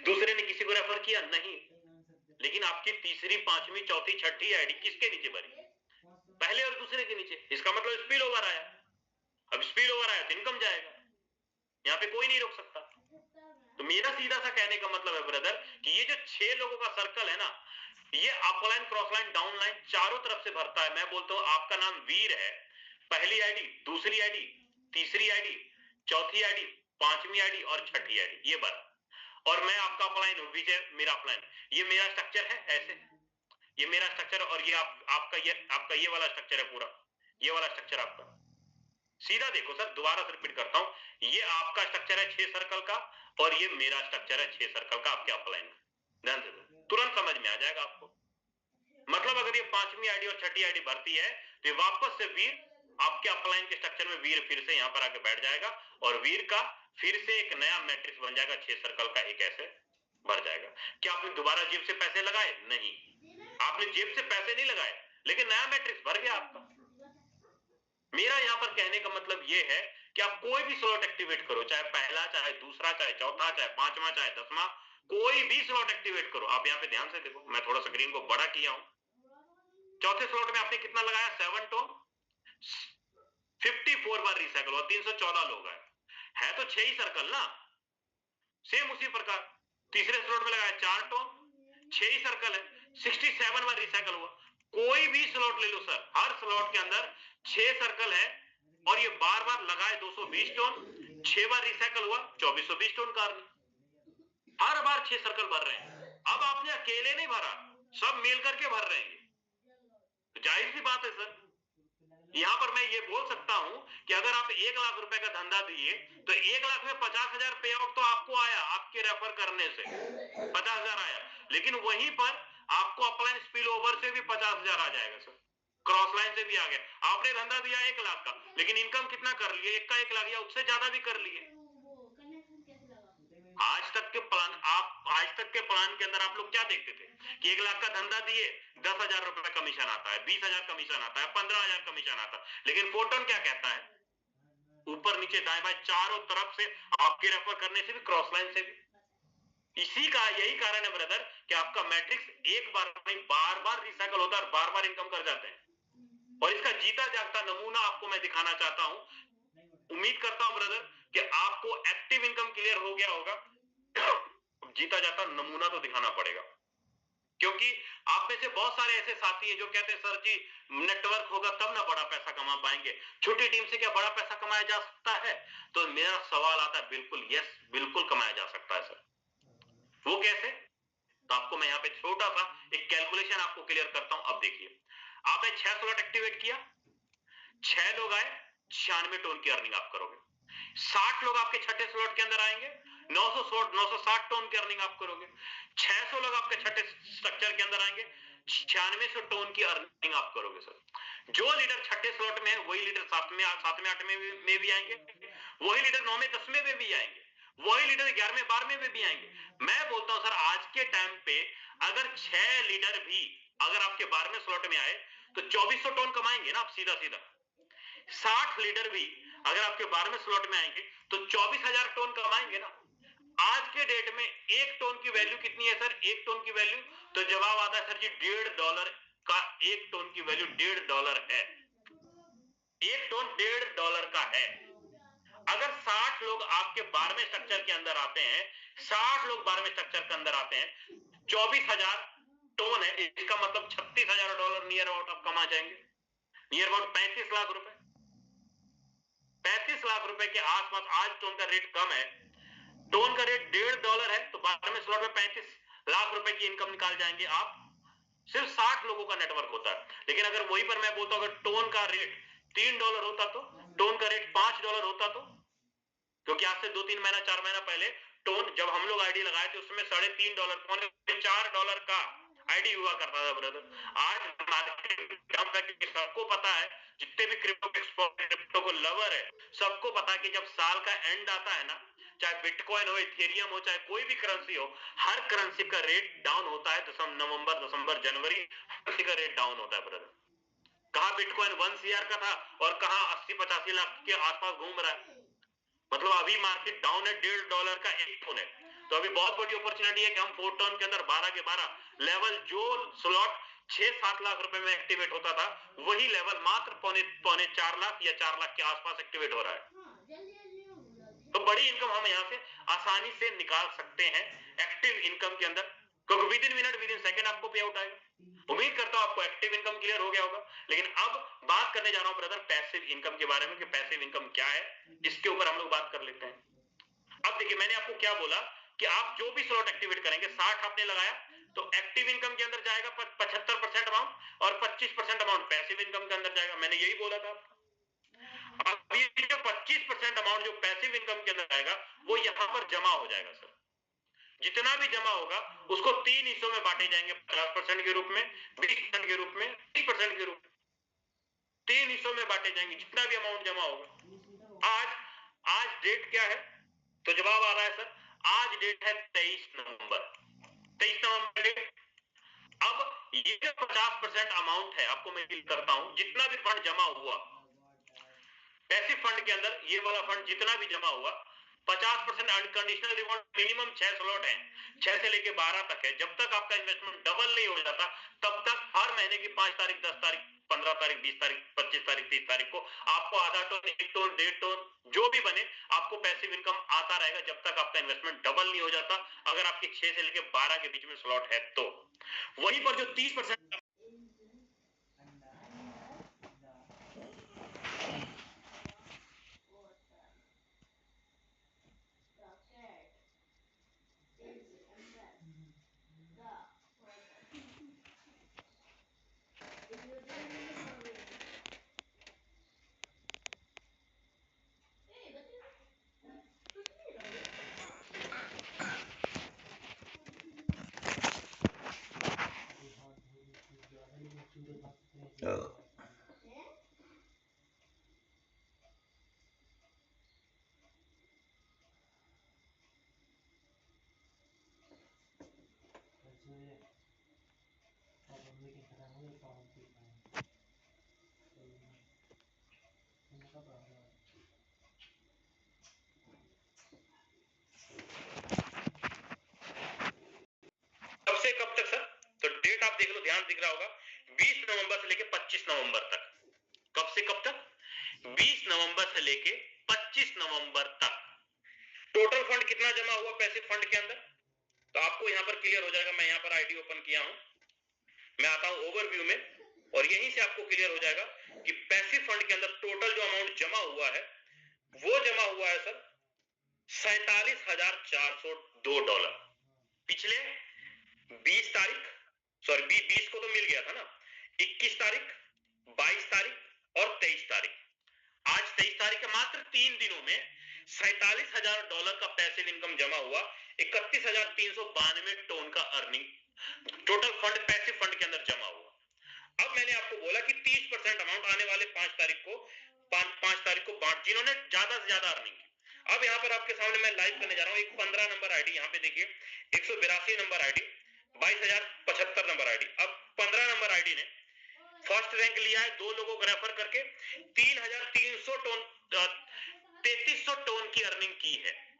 दूसरे ने किसी को रेफर किया? नहीं। लेकिन आपकी तीसरी, पांचवी, चौथी, छठी आईडी किसके नीचे भरी? पहले और दूसरे के नीचे। इसका मतलब स्पिल ओवर आया। अब स्पिल ओवर आया तो इनकम जाएगा, यहाँ पे कोई नहीं रोक सकता। तो मेरा सीधा सा कहने का मतलब है ब्रदर कि ये जो 6 लोगों का सर्कल है ना, ये अपलाइन, क्रॉसलाइन, डाउनलाइन चारों तरफ से भरता है। मैं बोलता हूं आपका नाम वीर है, पहली आईडी, दूसरी आईडी, तीसरी आईडी, चौथी आईडी, पांचवी आईडी और छठी आईडी, ये भर। और मैं आपका अपलाइन हूं, विजय मेरा अपलाइन, ये मेरा स्ट्रक्चर है, ऐसे ये मेरा स्ट्रक्चर, और ये आपका ये वाला स्ट्रक्चर है पूरा, ये वाला स्ट्रक्चर आपका। सीधा देखो सर, दोबारा से रिपीट करता हूं, ये आपका स्ट्रक्चर है 6 सर्कल का और ये मेरा स्ट्रक्चर है 6 सर्कल का आपके अपलाइन। ध्यान से तुरंत समझ में आ जाएगा आपको। मतलब अगर ये पांचवी आईडी और छठी आईडी भरती है तो ये वापस से वीर आपके अपलाइन के स्ट्रक्चर में वीर फिर से यहां पर आके बैठ जाएगा और वीर का फिर से एक नया मैट्रिक्स बन जाएगा, 6 सर्कल का एक ऐसे भर जाएगा। क्या आपने दोबारा जेब से पैसे लगाए? नहीं, आपने जेब से पैसे नहीं लगाए, लेकिन नया मैट्रिक्स भर गया आपका। मेरा यहां पर कहने का मतलब यह है कि आप कोई भी स्लॉट एक्टिवेट करो, चाहे पहला, चाहे दूसरा, चाहे चौथा, चाहे पांचवा, चाहे 10वां, कोई भी स्लॉट एक्टिवेट करो। आप यहाँ पे ध्यान से देखो, मैं थोड़ा स्क्रीन को बड़ा किया हूं। चौथे स्लॉट में आपने कितना लगाया? 7 टोन। 54 बार रिसाइकल हुआ, 314 लोग आए, है तो 6 ही सर्कल ना, सेम उसी प्रकार तीसरे स्लॉट में लगाया 4 टोन, 6 ही सर्कल है, 67 बार रिसाइकल हुआ। कोई भी स्लॉट ले लो सर, हर स्लॉट के अंदर 6 सर्कल है और ये बार बार लगाए 220 टोन, 6 बार रिसाइकल हुआ 2420 टोन कार्बन, हर बार 6 सर्कल भर रहे हैं। अब आपने अकेले नहीं भरा, सब मिल करके भर रहे हैं, तो जाहिर सी बात है सर, यहां पर मैं ये बोल सकता हूं कि अगर आप 1 लाख रुपए का धंधा दिए तो 1 लाख में 50,000 पे आउट तो आपको आया, आपके रेफर करने से 50,000 आया, लेकिन वहीं पर आपको अपलाइन स्पिल ओवर से भी 50,000 आ जाएगा सर, क्रॉस लाइन से भी आ गया। आपने धंधा दिया 1 लाख का, लेकिन इनकम कितना कर लिए, 1 का 1 लाख या उससे ज्यादा भी कर लिए। आज तक के प्लान के अंदर आप लोग क्या देखते थे कि 1 लाख का धंधा दिए 10,000 रुपए कमीशन आता है, 20,000 कमीशन आता है, 15,000 कमीशन आता है, लेकिन फोटोन क्या कहता है, ऊपर नीचे दाएं बाएं चारों तरफ से आपके रेफर करने से भी, क्रॉस लाइन से भी। इसी का यही कारण है ब्रदर कि आपका मैट्रिक्स एक बार नहीं बार बार रिसाइकल होता है और बार बार इनकम कर जाते हैं। और इसका जीता जागता नमूना आपको मैं दिखाना चाहता हूं। उम्मीद करता हूं ब्रदर कि आपको एक्टिव इनकम क्लियर हो गया होगा। जीता जाता नमूना तो दिखाना पड़ेगा, क्योंकि आप में से बहुत सारे ऐसे साथी हैं जो कहते हैं सर जी नेटवर्क होगा तब ना बड़ा पैसा कमा पाएंगे, छोटी टीम से क्या बड़ा पैसा कमाया जा सकता है? तो मेरा सवाल आता है बिल्कुल यस, बिल्कुल कमाया जा सकता है सर। वो कैसे? तो आपको मैं यहाँ पे छोटा सा एक कैलकुलेशन आपको क्लियर करता हूं। अब देखिए, आपने 6 स्लॉट एक्टिवेट किया, 6 लोग आए, 96 टोन की अर्निंग आप करोगे। 60 लोग आपके छठे स्लॉट के अंदर आएंगे, 960 टोन की अर्निंग आप करोगे। 600 लोग आपके छठे स्ट्रक्चर के अंदर आएंगे, 9600 टोन की अर्निंग आप करोगे सर। जो लीडर छठे स्लॉट में है वही लीडर 7वें 8वें में भी आएंगे, वही लीडर 9वें 10वें में भी आएंगे, वही लीडर 11वें 12वें में भी आएंगे। मैं बोलता हूं सर आज के टाइम पे अगर 6 लीडर भी अगर आपके 12वें स्लॉट में आए तो 2400 टोन कमाएंगे ना आप, सीधा सीधा। 60 लीडर भी अगर आपके 12वें स्लॉट में आएंगे तो 24,000 टोन कमाएंगे ना। आज के डेट में 1 टोन की वैल्यू कितनी है सर? 1 टोन की वैल्यू, तो जवाब आता है सर जी $1.5 का 1 टोन की वैल्यू $1.5 है। 1 टोन $1.5 का है। अगर 60 लोग आपके 12वें स्ट्रक्चर के अंदर आते हैं, 60 लोग 12वें स्ट्रक्चर के अंदर आते हैं, 24,000 टोन है, इसका मतलब $36,000 नियर अबाउट आप कमा जाएंगे, नियर अबाउट 35 लाख रुपए। 35 लाख रुपए के आसपास आज टोन का रेट कम है, टोन का रेट $1.5 है, तो 12वें स्लॉट में 35 लाख रुपए की इनकम निकाल जाएंगे आप। सिर्फ 60 लोगों का नेटवर्क होता है। लेकिन अगर वही पर मैं बोलता हूं अगर टोन का रेट $3 होता तो, टोन का रेट $5 होता तो, क्योंकि आज से 2-3 महीना 4 महीना पहले टोन जब हम लोग आईडी लगाए थे उसमें $3.5 पौने $4 का आईडी हुआ करता था ब्रदर। आज मार्केट सबको पता है, जितने भी क्रिप्टो को लवर है सबको पता है कि जब साल का एंड आता है ना, चाहे बिटकॉइन हो, इथेरियम हो, चाहे कोई भी करेंसी हो, हर करेंसी का रेट डाउन होता है। नवंबर दिसंबर जनवरी करेंसी का रेट डाउन होता है ब्रदर। कहा बिटकॉइन 1 CR का था और कहा 80-85 लाख के आसपास घूम रहा है। मतलब अभी मार्केट डाउन है, $1.5 का 1 टोन है। तो अभी बहुत बड़ी अपॉर्चुनिटी है कि हम 4 टोन के अंदर 12 के 12 लेवल, जो स्लॉट 6-7 लाख रुपए में एक्टिवेट होता था वही लेवल मात्र पौने 4 लाख या 4 लाख के आसपास एक्टिवेट हो रहा है। तो बड़ी इनकम हम यहाँ से आसानी से निकाल सकते हैं एक्टिव इनकम के अंदर, क्योंकि with in minute with in second आपको पे आउट आएगा। उम्मीद करता हूं आपको एक्टिव इनकम क्लियर हो गया होगा। लेकिन अब बात करने जा रहा हूं ब्रदर पैसिव इनकम के बारे में कि पैसिव इनकम क्या है, इसके ऊपर हम लोग बात कर लेते हैं। अब देखिए मैंने आपको क्या बोला कि आप जो भी स्लॉट एक्टिवेट करेंगे, 60 आपने लगाया तो एक्टिव इनकम के अंदर जाएगा 75% अमाउंट और 25% अमाउंट पैसिव इनकम के अंदर जाएगा। मैंने यही बोला था। अब ये जो 25% अमाउंट जो पैसिव इनकम के अंदर जाएगा वो यहां पर जमा हो जाएगा सर। जितना भी जमा होगा उसको 3 हिस्सों में बांटे जाएंगे, 50% के रूप में, 20% के रूप में, 30% के रूप में, 3 हिस्सों में बांटे जाएंगे जितना भी अमाउंट जमा होगा। आज डेट क्या है? तो जवाब आ रहा है सर, आज डेट है 23 नवंबर। 23 नवंबर डेट। अब ये जो 50% अमाउंट है आपको मैं क्लियर करता हूं, जितना भी फंड जमा हुआ पैसिव फंड के अंदर, ये वाला फंड जितना भी जमा हुआ 50% अनकंडीशनल रिवॉर्ड, मिनिमम 6 स्लॉट है, 6 से लेके 12 तक है। जब तक आपका इन्वेस्टमेंट डबल नहीं हो जाता तब तक हर महीने की 5 तारीख, 10 तारीख, 15 तारीख, 20 तारीख, 25 तारीख, 30 तारीख को आपको आधा टोन, 1 टोन, 1.5 टोन जो भी बने आपको पैसिव इनकम आता रहेगा जब तक आपका इन्वेस्टमेंट डबल नहीं हो जाता। अगर आपके 6 से लेके 12 के बीच में स्लॉट है तो वहीं पर जो 30% कब से कब तक सर? तो डेट आप देख लो, ध्यान दिख रहा होगा, 20 नवंबर से लेके 25 नवंबर तक। कब से कब तक? 20 नवंबर से लेके 25 नवंबर तक। टोटल फंड कितना जमा हुआ पैसिव फंड के अंदर? तो आपको यहां पर क्लियर हो जाएगा। मैं यहां पर आईडी ओपन किया हूं, मैं आता हूं ओवरव्यू में, और यहीं से आपको क्लियर हो जाएगा कि पैसिव फंड के अंदर टोटल जो अमाउंट जमा हुआ है वो जमा हुआ है सर $47,402। पिछले 20 तारीख, सॉरी 20 को तो मिल गया था ना, 21 तारीख, 22 तारीख और 23 तारीख। आज 23 तारीख के मात्र 3 दिनों में $47,000 का पैसिव इनकम जमा हुआ, 31,392 टोन का earning total fund passive fund के अंदर जमा हुआ। अब मैंने आपको बोला कि 30% अमाउंट आने वाले 5 तारीख को बांट, जिन्होंने ज्यादा से ज्यादा अर्निंग की। अब यहाँ पर आपके सामने मैं लाइव करने जा रहा हूँ एक 15 नंबर आईडी, यहाँ पे देखिए 182 नंबर आईडी, 22,075 नंबर आईडी। अब 15 नंबर आईडी ने फर्स्ट रैंक लिया है, 2 लोगों को रेफर करके 3,300 टोन 3,300 टोन की अर्निंग की है।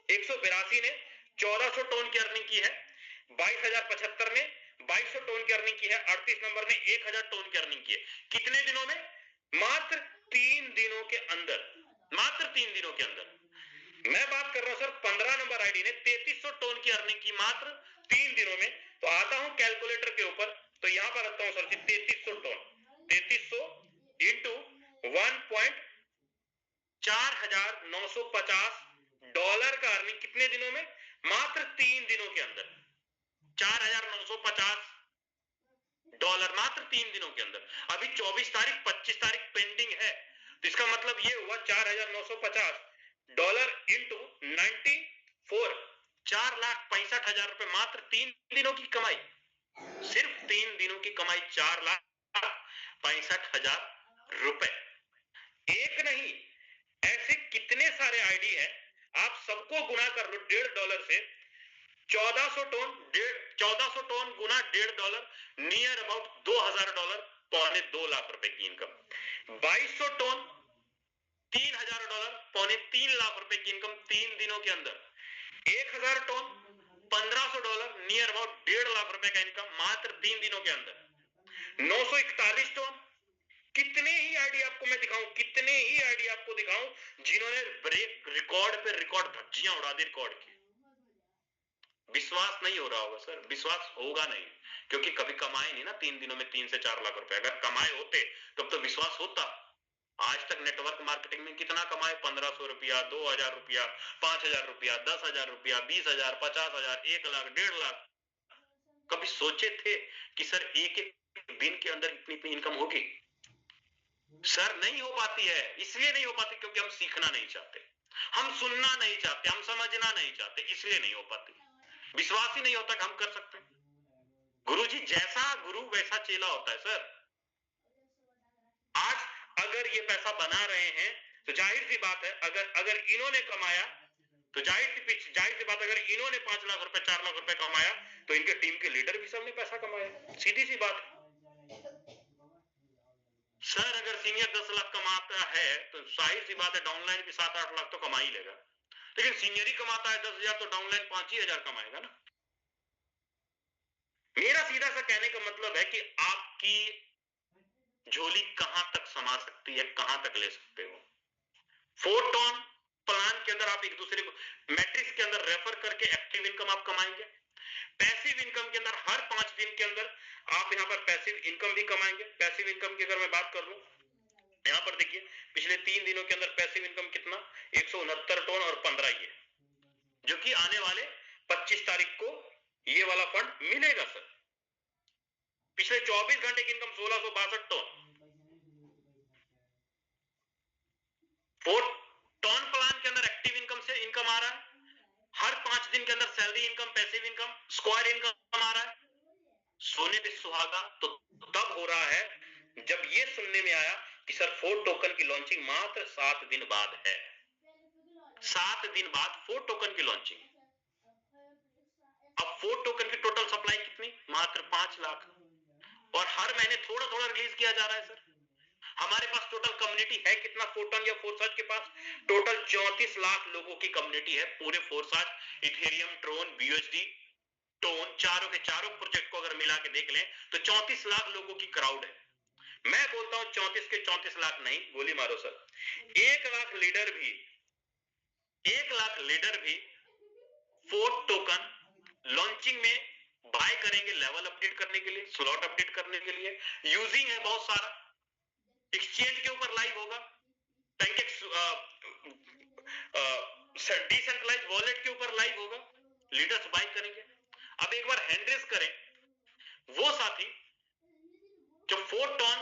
182 ने 1,400 टोन की अर्निंग की है, 22,075 ने 2,200 टोन की अर्निंग की है, 38 नंबर ने 1,000 टोन की अर्निंग की है। कितने दिनों में? मात्र 3 दिनों के अंदर, मात्र 3 दिनों के अंदर। मैं बात कर रहा हूं सर 15 नंबर आईडी ने 3,300 टोन की अर्निंग की मात्र 3 दिनों में। तो आता हूं कैलकुलेटर के ऊपर, तो यहां पर रखता हूं सर 3,300 टोन, 3,300 इंटू 1.4950 डॉलर का अर्निंग कितने दिनों में? मात्र 3 दिनों के अंदर। $4,950 मात्र 3 दिनों के अंदर। अभी 24 तारीख, 25 तारीख पेंडिंग है, तो इसका मतलब ये हुआ $4,950 इंटू 94, 4,65,000 रुपए मात्र 3 दिनों की कमाई। सिर्फ 3 दिनों की कमाई, 4,65,000 रुपए। एक नहीं, ऐसे कितने सारे आईडी हैं, आप सबको गुना कर लो $1.5 से। 1400 टोन गुना $1.5, नियर अबाउट $2,000, पौने 2 लाख रुपए की इनकम। 2,200 टोन $3,000, पौने 3 लाख रुपए की इनकम 3 दिनों के अंदर। 1,000 टोन $1,500, नियर अबाउट 1.5 लाख रुपए का इनकम मात्र 3 दिनों के अंदर। 941 टोन, कितने ही आईडी आपको मैं दिखाऊं, कितने ही आईडी आपको दिखाऊं जिन्होंने ब्रेक रिकॉर्ड पे रिकॉर्ड धज्जियां उड़ा दी रिकॉर्ड की। विश्वास नहीं हो रहा होगा सर, विश्वास होगा नहीं, क्योंकि कभी कमाए नहीं ना 3 दिनों में 3 से 4 लाख रुपए। अगर कमाए होते तब तो विश्वास होता। आज तक नेटवर्क मार्केटिंग में कितना कमाए? 1,500 रुपया, 2,000 रुपया, 5,000 रुपया, 10,000 रुपया, 20,000, 50,000, 1 लाख, 1.5 लाख। कभी सोचे थे कि सर एक एक दिन के अंदर इतनी इतनी इनकम होगी? सर नहीं हो पाती है। इसलिए नहीं हो पाती क्योंकि हम सीखना नहीं चाहते, हम सुनना नहीं चाहते, हम समझना नहीं चाहते, इसलिए नहीं हो पाती। विश्वास ही नहीं होता कि हम कर सकते हैं। गुरुजी जैसा गुरु वैसा चेला होता है सर। आज अगर ये पैसा बना रहे हैं तो जाहिर सी बात है, अगर इन्होंने कमाया तो जाहिर सी बात, अगर इन्होंने 5 लाख रुपए, 4 लाख रुपए कमाया तो इनके टीम के लीडर भी सबने पैसा कमाया। सीधी सी बात। सर अगर सीनियर 10 लाख कमाता है तो जाहिर सी बात है डाउनलाइन भी 7-8 लाख तो कमा ही लेगा। लेकिन सीनियर ही कमाता है 10,000 तो डाउनलाइन 5,000 कमाएगा ना। मेरा सीधा सा कहने का मतलब है कि आपकी झोली कहां तक समा सकती है, कहां तक ले सकते हो। फोरटोन प्लान के अंदर आप एक दूसरे को मैट्रिक्स के अंदर रेफर करके एक्टिव इनकम आप कमाएंगे। पैसिव इनकम के अंदर हर 5 दिन के अंदर आप यहां पर पैसिव इनकम भी कमाएंगे। पैसिव इनकम की अगर मैं बात कर लूं, यहां पर देखिए पिछले 3 दिनों के अंदर पैसिव इनकम कितना 169 टन और 15 ये, जो कि आने वाले 25 तारीख को ये वाला फंड मिलेगा सर। पिछले 24 घंटे की इनकम 1662 टन। टॉन प्लान के अंदर एक्टिव इनकम से इनकम आ रहा है, हर 5 दिन के अंदर salary income, passive income, square income आ रहा है। सोने पे सुहागा तो तब हो रहा है जब ये सुनने में आया कि सर फोर टोकन की लॉन्चिंग मात्र 7 दिन बाद है। 7 दिन बाद फोर टोकन की लॉन्चिंग। अब फोर टोकन की टोटल सप्लाई कितनी, मात्र 5 लाख, और हर महीने थोड़ा थोड़ा रिलीज किया जा रहा है सर। हमारे पास टोटल कम्युनिटी है कितना फोरटोन या फोरसाज के पास, टोटल 34 लाख लोगों की कम्युनिटी है पूरे फोरसाज, इथेरियम, ट्रोन, बीयूएसडी, टोन, चारों के चारों प्रोजेक्ट को अगर मिला के देख लें तो 34 लाख लोगों की क्राउड है। मैं बोलता हूं 34 के 34 लाख नहीं, गोली मारो सर, 1 लाख लीडर भी, 1 लाख लीडर भी फोर टोकन लॉन्चिंग में बाय करेंगे, लेवल अपडेट करने के लिए, स्लॉट अपडेट करने के लिए। यूजिंग है बहुत सारा, एक्सचेंज के ऊपर लाइव होगा, डिसेंट्रलाइज वॉलेट के ऊपर लाइव होगा, लीडर्स बाय करेंगे। अब एक बार हैंड रेज करें वो साथी जो फोरटोन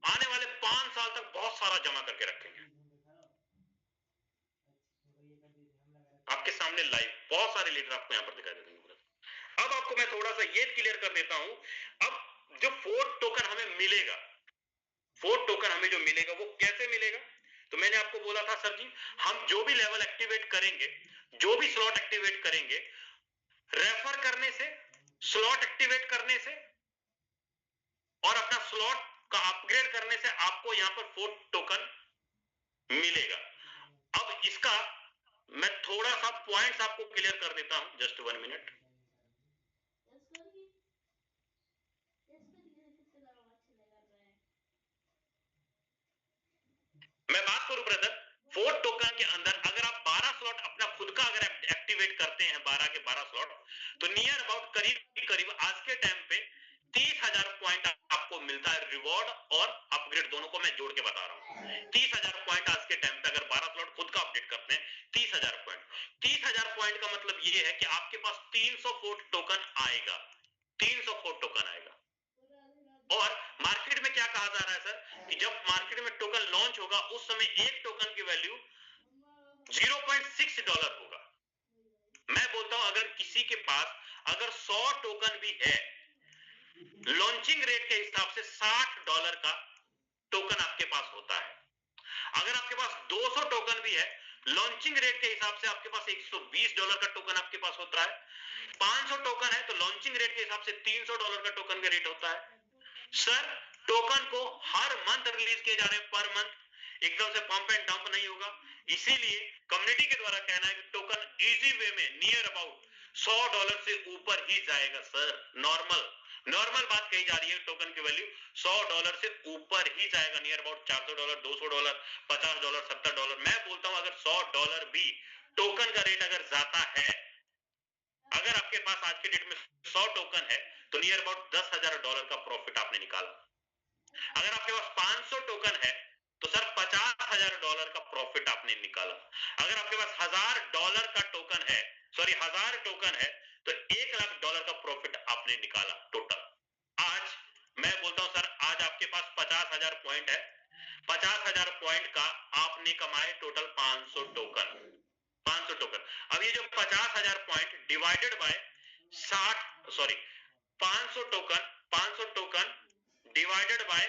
आने वाले 5 साल तक बहुत सारा जमा करके रखेंगे। आपके सामने लाइव बहुत सारे लीडर आपको यहां पर दिखाई देंगे। अब आपको मैं थोड़ा सा ये क्लियर कर देता हूं, अब जो फोर टोकन हमें मिलेगा, फोर टोकन हमें जो मिलेगा वो कैसे मिलेगा। तो मैंने आपको बोला था सर जी, हम जो भी लेवल एक्टिवेट करेंगे, जो भी स्लॉट एक्टिवेट करेंगे, रेफर करने से, स्लॉट एक्टिवेट करने से और अपना स्लॉट का अपग्रेड करने से आपको यहां पर फोर टोकन मिलेगा। अब इसका मैं थोड़ा सा पॉइंट्स आपको क्लियर कर देता हूं, जस्ट 1 मिनट। मैं बात करूं ब्रदर, फोर टोकन के अंदर अगर आप 12 स्लॉट अपना खुद का अगर एक्टिवेट करते हैं, 12 के 12 स्लॉट, तो नियर अबाउट करीब आज के टाइम पे 30,000 पॉइंट आपको मिलता है, रिवॉर्ड और अपग्रेड दोनों को मैं जोड़ के बता रहा हूं। 30,000 पॉइंट आज के टाइम पे अगर 12 स्लॉट खुद का अपडेट करते हैं, 30,000 पॉइंट। 30,000 पॉइंट का मतलब ये है कि आपके पास 304 टोकन आएगा, 304 टोकन आएगा। और मार्केट में क्या कहा जा रहा है सर कि जब मार्केट में टोकन लॉन्च होगा उस समय एक टोकन की वैल्यू $0.6 होगा। मैं बोलता हूं अगर किसी के पास अगर 100 टोकन भी है, लॉन्चिंग रेट के हिसाब से $60 का टोकन आपके पास होता है। अगर आपके पास 200 टोकन भी है, लॉन्चिंग रेट के हिसाब से आपके पास $120 का टोकन आपके पास होता है। 500 टोकन है तो लॉन्चिंग रेट के हिसाब से $300 का टोकन का रेट होता है। सर टोकन को हर मंथ रिलीज किए जा रहे हैं, पर मंथ, एकदम से पंप एंड डंप नहीं होगा। इसीलिए कम्युनिटी के द्वारा कहना है कि टोकन इजी वे में नियर अबाउट $100 से ऊपर ही जाएगा सर। नॉर्मल बात कही जा रही है, टोकन की वैल्यू $100 से ऊपर ही जाएगा, नियर अबाउट $400, $200, $50, $70। मैं बोलता हूं अगर $100 भी टोकन का रेट अगर जाता है, अगर आपके पास आज के डेट में 100 टोकन है तो नियर अबाउट $10,000 का प्रॉफिट आपने निकाला। अगर आपके पास 500 टोकन है तो सर $50,000 का प्रॉफिट आपने निकाला। अगर आपके पास $1,000 का टोकन है, सॉरी 1000 टोकन है तो $1,00,000 का प्रॉफिट आपने निकाला टोटल। आज मैं बोलता हूं सर आज आपके पास 50,000 पॉइंट है, 50,000 पॉइंट का आपने कमाए टोटल 500 टोकन, 500 टोकन। अब ये जो 50,000 point divided by 500 token divided by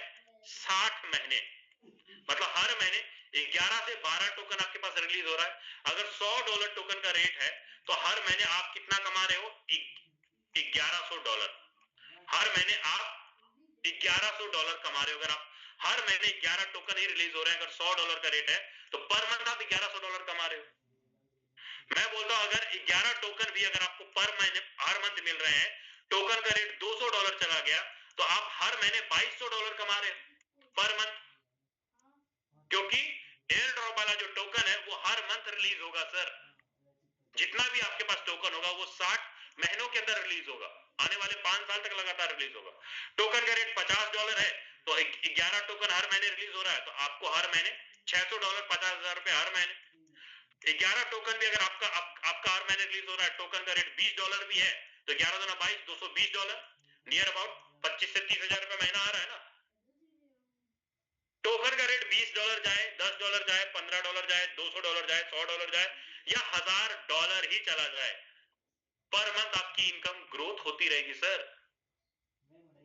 60 महीने, मतलब हर महीने 11 से 12 टोकन आपके पास रिलीज हो रहा है। अगर $100 टोकन का रेट है तो हर महीने आप कितना कमा रहे हो, $1,100। हर महीने आप $1,100 कमा रहे हो। अगर आप हर महीने 11 टोकन ही रिलीज हो रहे हैं, अगर $100 का रेट है तो पर मंथ आप $1,100 कमा रहे हो। मैं बोलता हूं अगर 11 टोकन भी अगर आपको पर महीने हर मंथ मिल रहे हैं, टोकन का रेट $200 चला गया तो आप हर महीने $2200 कमा रहे हैं पर मंथ, क्योंकि एयर ड्रॉप वाला जो टोकन है वो हर मंथ रिलीज होगा सर। जितना भी आपके पास टोकन होगा वो 60 महीनों के अंदर रिलीज होगा, आने वाले 5 साल तक लगातार रिलीज होगा। टोकन का रेट $50 है तो 11 टोकन हर महीने रिलीज हो रहा है तो आपको हर महीने $600, $50,000 हर महीने। 11 टोकन भी अगर आपका हर महीने रिलीज हो रहा है, टोकन का रेट $20 भी है तो 11 दूना 22, $220, नियर अबाउट 25 से 30,000 रुपए महीना आ रहा है ना। टोकन का रेट $20 जाए, $10 जाए, $15 जाए, $200 जाए, $100 जाए या $1000 ही चला जाए, पर मंथ आपकी इनकम ग्रोथ होती रहेगी सर।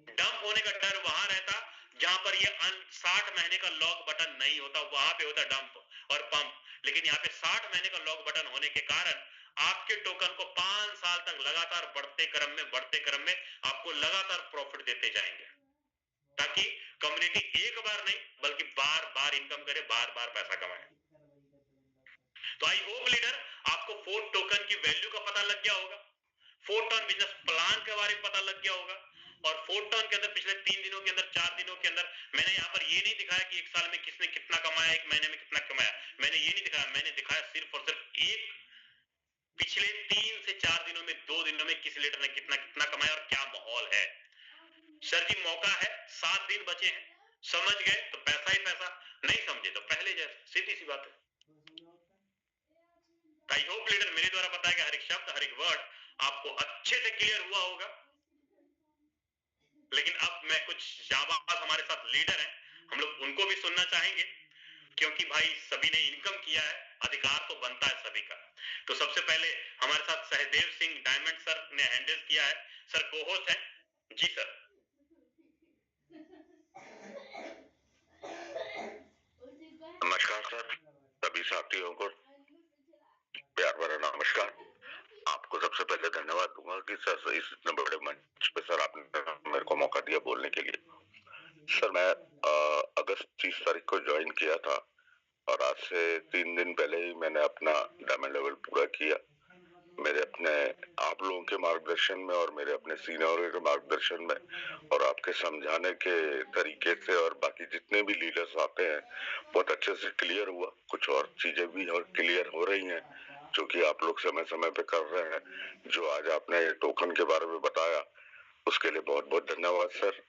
डंप होने का डर वहां रहता जहां पर ये 60 महीने का लॉक बटन नहीं होता, वहां पे होता डंप और पंप। लेकिन यहाँ पे 60 महीने का लॉक बटन होने के कारण आपके टोकन को 5 साल तक लगातार बढ़ते क्रम में आपको लगातार प्रॉफिट देते जाएंगे, ताकि कम्युनिटी एक बार नहीं बल्कि बार बार इनकम करे, बार बार पैसा कमाए। तो आई होप लीडर आपको 4 टोकन की वैल्यू का पता लग गया होगा, 4 टन बिजनेस प्लान के बारे में पता लग गया होगा। और 4 टन के अंदर पिछले 3 दिनों के अंदर 4 दिनों के अंदर मैंने यहाँ पर ये नहीं दिखाया कि एक साल में किसने कितना कमाया, एक महीने में कितना कमाया, मैंने ये नहीं दिखाया। मैंने दिखाया सिर्फ और सिर्फ एक पिछले 3 से 4 दिनों में 2 दिनों में किस लीडर ने कितना कितना कमाया और क्या माहौल है। सर जी मौका है, 7 दिन बचे हैं, समझ गए तो पैसा ही पैसा, नहीं समझे तो पहले जैसे, सीधी सी बात है। आई होप लीडर मेरे द्वारा बताया गया हर एक शब्द हर एक वर्ड आपको अच्छे से क्लियर हुआ होगा। लेकिन अब मैं कुछ जाबाज हमारे साथ लीडर हैं, हम लोग उनको भी सुनना चाहेंगे, क्योंकि भाई सभी ने इनकम किया है, अधिकार तो बनता है सभी का। तो सबसे पहले हमारे साथ सहदेव सिंह डायमंड सर ने हैंडल किया है, सर को-होस्ट हैं जी सर। नमस्कार सर, सभी साथियों को प्यार भरा नमस्कार। आपको सबसे पहले धन्यवाद दूंगा कि सर इस इतने बड़े मंच पे सर आपने मेरे को मौका दिया बोलने के लिए। सर मैं अगस्त 30 तारीख को ज्वाइन किया था और आज से 3 दिन पहले ही मैंने अपना डायमंड लेवल पूरा किया। मेरे अपने आप लोगों के मार्गदर्शन में और मेरे अपने सीनियरों के मार्गदर्शन में और आपके समझाने के तरीके से और बाकी जितने भी लीडर्स आते हैं बहुत अच्छे से क्लियर हुआ। कुछ और चीजें भी और क्लियर हो रही हैं जो कि आप लोग समय समय पे कर रहे हैं। जो आज आपने टोकन के बारे में बताया उसके लिए बहुत बहुत धन्यवाद सर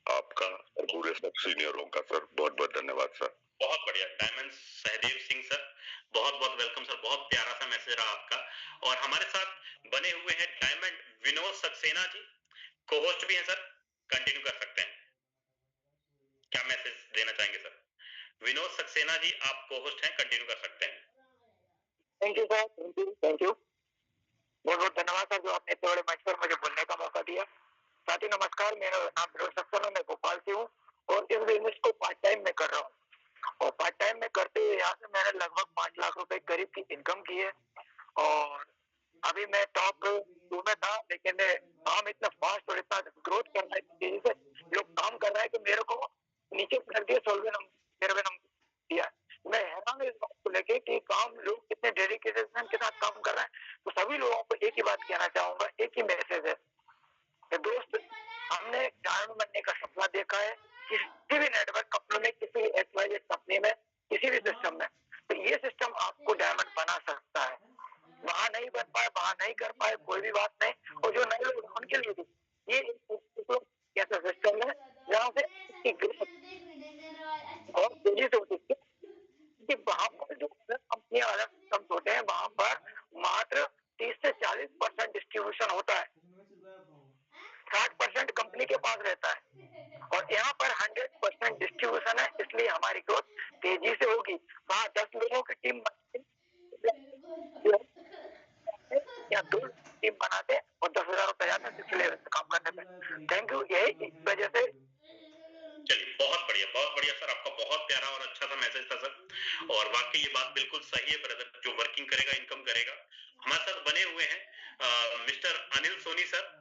आपका और पूरे सब सीनियरों का सर बहुत बहुत धन्यवाद सर। बहुत बढ़िया डायमंड सहदेव सिंह सर, बहुत बहुत वेलकम सर, बहुत प्यारा सा मैसेज रहा आपका। और हमारे साथ बने हुए हैं डायमंड विनोद सक्सेना जी, को-होस्ट भी हैं सर, कंटिन्यू कर सकते हैं। क्या मैसेज देना चाहेंगे सर? विनोद सक्सेना जी आप को-होस्ट हैं, कंटिन्यू कर सकते हैं। Thank you sir, thank you बहुत बहुत धन्यवाद सर जो आपने इतने बड़े मंच पर मुझे बोलने का मौका दिया। साथी नमस्कार, मेरा नाम विनोद सक्सेना, मैं भोपाल से हूँ और इस बिजनेस को पार्ट टाइम में कर रहा हूँ। और पार्ट टाइम में करते हुए यहाँ से मैंने लगभग 5 लाख रुपए करीब की इनकम की है। और अभी मैं टॉप 2 में था, लेकिन काम इतना फास्ट और इतना ग्रोथ कर रहा है, तेजी से लोग काम कर रहा है कि मेरे को नीचे कर दिया, सोलवे नंबर दिया। मैं हैरान इस बात को लेके कि काम लोग कितने डेडिकेशन के साथ काम कर रहे हैं। तो सभी लोगों को एक ही बात कहना चाहूंगा, एक ही मैसेज है कि दोस्त, हमने डायमंड बनने का सपना देखा है किसी भी नेटवर्क कंपनी में, किसी भी XYZ कंपनी में, किसी भी सिस्टम में, तो ये सिस्टम आपको डायमंड बना सकता है। वहां नहीं बन पाए, वहां नहीं कर पाए, कोई भी बात नहीं। और जो नए लोग उनके लिए भी ये ऐसा सिस्टम है जहाँ से इसकी ग्रोथ और तेजी से होती है कि वहां पर जो कंपनियां अलग सिस्टम होते हैं वहां पर मात्र 30 से 40% डिस्ट्रीब्यूशन होता है, 60% कंपनी के पास रहता है और यहाँ पर 100% डिस्ट्रीब्यूशन है। इसलिए हमारी ग्रोथ तेजी से होगी। वहाँ 10 लोगों की टीम या 2 टीम बनाते और 10,000 रुपए जाते पिछले काम करने में। थैंक यू, यही इस वजह से। चलिए बहुत बढ़िया सर, आपका बहुत प्यारा और अच्छा सा मैसेज था सर। और वाकई ये बात बिल्कुल सही है ब्रदर, जो वर्किंग करेगा इनकम करेगा। हमारे साथ बने हुए हैं मिस्टर अनिल सोनी सर।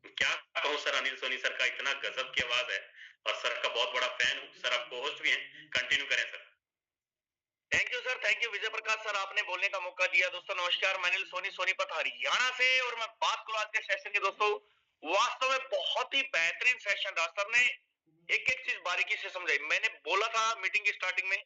क्या कहूँ सर, अनिल सोनी सर का इतना गजब की आवाज है और सर का बहुत बड़ा फैन हूँ। सर आप को-होस्ट भी हैं, कंटिन्यू करें sir. Thank you sir, thank you Vijay Prakash sir, आपने बोलने का मौका दिया। दोस्तों नमस्कार, मैं अनिल सोनी, सोनीपत हरियाणा से, और मैं बात करूं आज के सेशन की। दोस्तों वास्तव में बहुत ही बेहतरीन सेशन रहा। सर ने एक एक चीज बारीकी से समझाई। मैंने बोला था मीटिंग की स्टार्टिंग में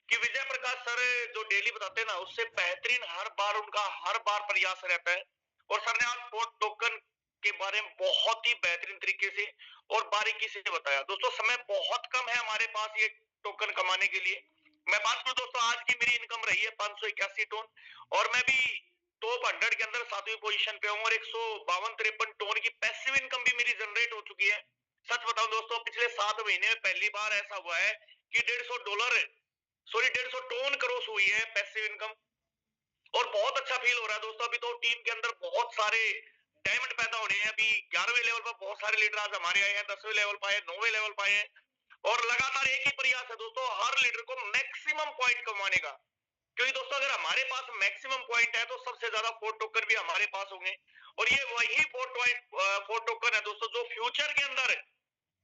कि विजय प्रकाश सर जो डेली बताते हैं ना, उससे बेहतरीन हर बार उनका हर बार प्रयास रहता है। और सर ने आज पोर्ट टोकन के बारे में बहुत ही बेहतरीन तरीके से और बारीकी से बताया। दोस्तों समय बहुत कम है हमारे पास ये टोकन कमाने के लिए। मैं बात करूं दोस्तों, आज की मेरी इनकम रही है 581 टन, और मैं भी टॉप 100 के अंदर 7वीं पोजीशन पे हूं, और 152-53 टन की पैसिव इनकम भी मेरी जनरेट हो चुकी है। सच बताऊं दोस्तों, पिछले 7 महीने में पहली बार ऐसा हुआ है कि $150 टन क्रॉस हुई है पैसिव इनकम, और बहुत अच्छा फील हो रहा है दोस्तों। अभी तो टीम के अंदर बहुत सारे डायमंड पैदा होने हैं। अभी 11वें लेवल पर बहुत सारे लीडर आज हमारे आए हैं, 10वें लेवल पर आए, 9वें लेवल पर आए हैं, और लगातार एक ही प्रयास है दोस्तों, हर लीडर को मैक्सिमम पॉइंट कमाने का। क्योंकि दोस्तों अगर हमारे पास मैक्सिमम पॉइंट है तो सबसे ज्यादा फोर्ट टोकन भी हमारे पास होंगे, और ये वही फोर्ट टोकन है दोस्तों जो फ्यूचर के अंदर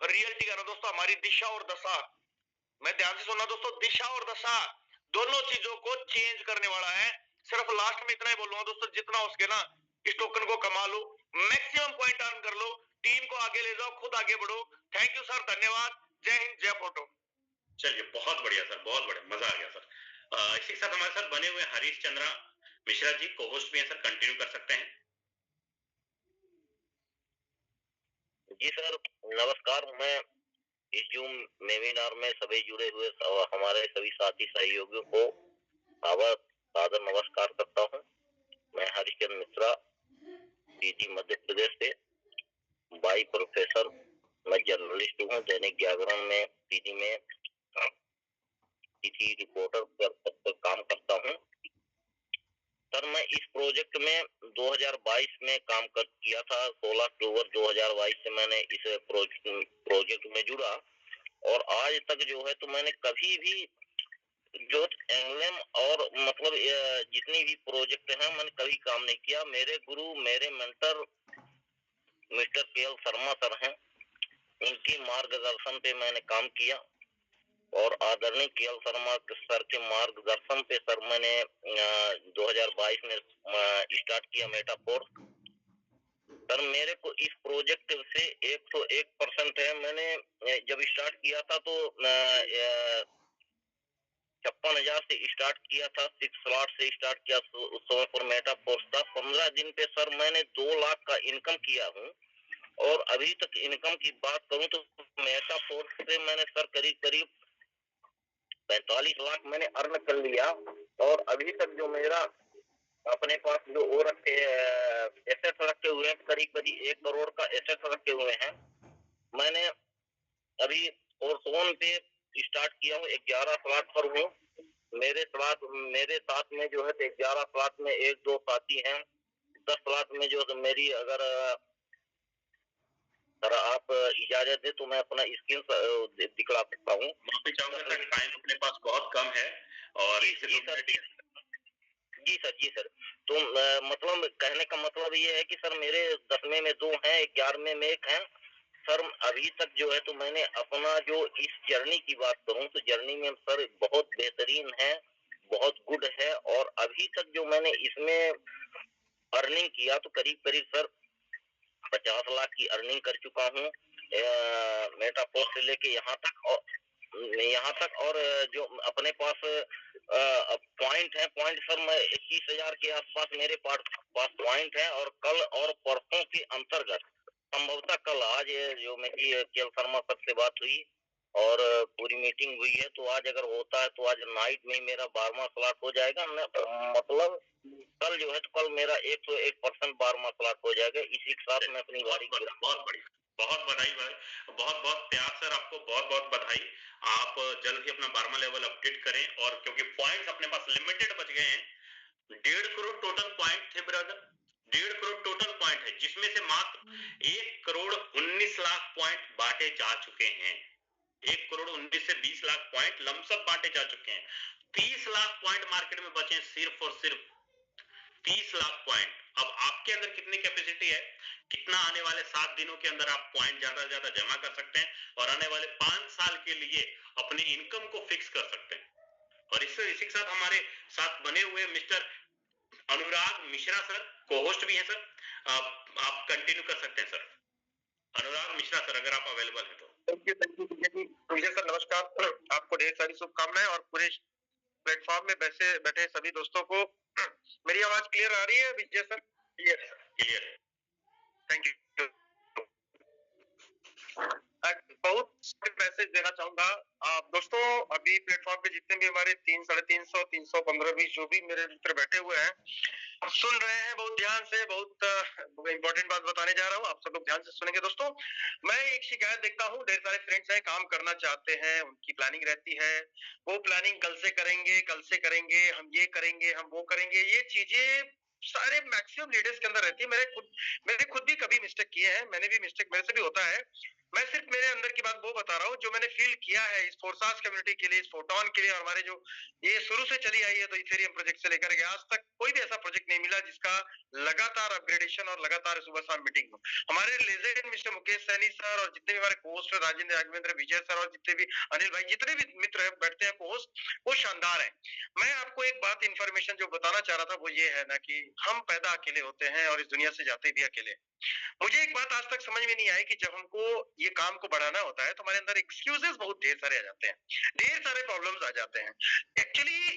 रियलिटी कर रहा है दोस्तों, हमारी दिशा और दशा। मैं ध्यान से सुनना दोस्तों, दिशा और दशा दोनों चीजों को चेंज करने वाला है। सिर्फ लास्ट में इतना ही बोलूंगा दोस्तों, जितना हो सके ना इस टोकन को कमा लो, मैक्सिमम पॉइंट अर्न कर लो, टीम को आगे ले जाओ, खुद आगे बढ़ो। थैंक यू सर, धन्यवाद, जय हिंद, जय फोटो। चलिए बहुत बढ़िया सर, बहुत बढ़िया, मजा आ गया सर। इसी के साथ हमारे साथ बने हुए हरीश चंद्रा मिश्रा जी को होस्ट भी हैं सर, कंटिन्यू कर सकते हैं। जी सर नमस्कार। मैं इस जूम वेबिनार में सभी जुड़े हुए हमारे सभी साथी सहयोगियों को सादर नमस्कार करता हूं। मैं हरिश्चंद्र मिश्रा, पीजी मध्य प्रदेश से, बाई प्रोफेसर। मैं जर्नलिस्ट हूँ, दैनिक जागरण में पीजी में तिथि रिपोर्टर पर काम करता हूँ। सर मैं इस प्रोजेक्ट में 2022 में काम किया था। 16 अक्टूबर 2022 से मैंने इस प्रोजेक्ट में जुड़ा, और आज तक जो है तो मैंने कभी भी जो एंग्लम और मतलब जितनी भी प्रोजेक्ट हैं मैंने कभी काम नहीं किया। मेरे गुरु, मेरे mentor mister KL Sharma sir हैं, उनके मार्गदर्शन पे मैंने काम किया, और आदरणीय केएल शर्मा सर के मार्गदर्शन पे सर मैंने 2022 में स्टार्ट किया मेटाफोर्स। सर मेरे को इस प्रोजेक्ट से 101% है। मैंने जब स्टार्ट किया था तो 56,000 से स्टार्ट किया था, 6 स्लॉट से स्टार्ट किया उस समय पर मेटाफोर्स था। 15 दिन पे सर मैंने 2 लाख का इनकम किया हूँ, और अभी तक इनकम की बात करूं तो मेटाफोर्स से मैंने सर करीब करीब 45 लाख मैंने अर्न कर लिया। और अभी तक जो मेरा अपने पास जो वो रखे एसेट रखे हुए हैं, करीब करीब 1 करोड़ का एसेट रखे हुए हैं। मैंने अभी और सोन पे स्टार्ट किया हूँ, 11 स्लॉट पर हूँ। मेरे साथ में जो है 11 स्लॉट में 1-2 साथी हैं। 10 स्लॉट में जो मेरी अगर सर आप इजाजत दे तो मैं अपना स्क्रीन दिखला सकता हूँ। माफी चाहूंगा सर, टाइम अपने पास बहुत कम है, और जी सर। तो मतलब कहने का मतलब ये है कि सर मेरे 10वें में 2 हैं, 11वें में 1 है। सर अभी तक जो है तो मैंने अपना जो इस जर्नी की बात करूं तो जर्नी में सर बहुत बेहतरीन है, बहुत गुड है। और अभी तक जो मैंने इसमें अर्निंग किया तो करीब करीब सर 50 लाख की अर्निंग कर चुका हूँ, मेटाफोर्स से लेके यहाँ तक। और जो अपने पास पॉइंट है, पॉइंट सर मैं 21,000 के आसपास मेरे पास पॉइंट है। और कल और परसों के अंतर्गत संभवतः कल आज जो मेरी केएल शर्मा सर से बात हुई और पूरी मीटिंग हुई है, तो आज अगर होता है तो आज नाइट में मेरा 12वां स्लॉट हो जाएगा। मतलब कल जो है तो कल मेरा 101% 12वां स्लॉट हो जाएगा। इसी के साथ मैं अपनी गाड़ी बहुत बढ़िया, बहुत बधाई भाई, बहुत बहुत प्यार सर, आपको बहुत बहुत बधाई। आप जल्द ही अपना 12वां लेवल अपडेट करें, और क्योंकि पॉइंट्स अपने पास लिमिटेड बच गए हैं। 1.5 करोड़ टोटल पॉइंट थे ब्रदर, 1.5 करोड़ टोटल पॉइंट है, जिसमें से मात्र 1 करोड़ 19 लाख पॉइंट बांटे जा चुके हैं। 1 करोड़ 19 से 20 लाख पॉइंट लमसम बांटे जा चुके हैं। 30 लाख पॉइंट मार्केट में बचे, सिर्फ और सिर्फ 30 लाख पॉइंट। अब आपके अंदर कितनी कैपेसिटी है, कितना आने वाले 7 दिनों के अंदर आप पॉइंट ज्यादा से ज्यादा जमा कर सकते हैं, और आने वाले 5 साल के लिए अपनी इनकम को फिक्स कर सकते हैं। और इसी के साथ हमारे साथ बने हुए मिस्टर अनुराग मिश्रा सर, को होस्ट भी हैं सर। आप कंटिन्यू कर सकते हैं सर। अनुराग मिश्रा सर, अगर आप अवेलेबल हैं तो। थैंक यू विजय सर, नमस्कार। आपको ढेर सारी शुभकामनाएं और पूरे प्लेटफॉर्म में बैठे सभी दोस्तों को मेरी आवाज क्लियर आ रही है विजय सर? यस सर, क्लियर है। Thank you. बहुत मैसेज देना चाहूंगा आप दोस्तों। अभी प्लेटफॉर्म पे जितने भी हमारे 300, 350, 315, 20 जो भी मेरे मित्र बैठे हुए हैं, सुन रहे हैं बहुत ध्यान से। बहुत इंपॉर्टेंट बात बताने जा रहा हूँ, आप सब लोग ध्यान से सुनेंगे दोस्तों। मैं एक शिकायत देखता हूँ, ढेर सारे फ्रेंड्स हैं, काम करना चाहते हैं, उनकी प्लानिंग रहती है, वो प्लानिंग कल से करेंगे, हम ये करेंगे, हम वो करेंगे। ये चीजें सारे मैक्सिमम लीडर्स के अंदर रहती है। मैंने खुद भी कभी मिस्टेक किए हैं, मैंने भी मिस्टेक मेरे से भी होता है। मैं सिर्फ मेरे अंदर की बात वो बता रहा हूँ जो मैंने फील किया है इस फोरसास कम्युनिटी के लिए, इस फोटोन के लिए। और हमारे जो ये शुरू से चली आई है तो इथेरियम प्रोजेक्ट से लेकर के आज तक कोई भी ऐसा प्रोजेक्ट नहीं मिला जिसका लगातार अपग्रेडेशन और लगातार सुबह शाम मीटिंग हो। हमारे legend mister Mukesh Saini sir और जितने भी हमारे कोस्ट राजेंद्र राघवेंद्र विजय सर और जितने भी अनिल भाई, जितने भी मित्र बैठते हैं पोस्ट, वो शानदार है। मैं आपको एक बात इंफॉर्मेशन जो बताना चाह रहा था वो ये है ना कि हम पैदा अकेले होते हैं और इस दुनिया से जाते भी अकेले। मुझे एक बात आज तक समझ में नहीं आई कि जब हमको ये काम को बढ़ाना होता है तो हमारे अंदर एक्सक्यूजेस बहुत ढेर सारे आ जाते हैं, ढेर सारे प्रॉब्लम्स आ जाते हैं। एक्चुअली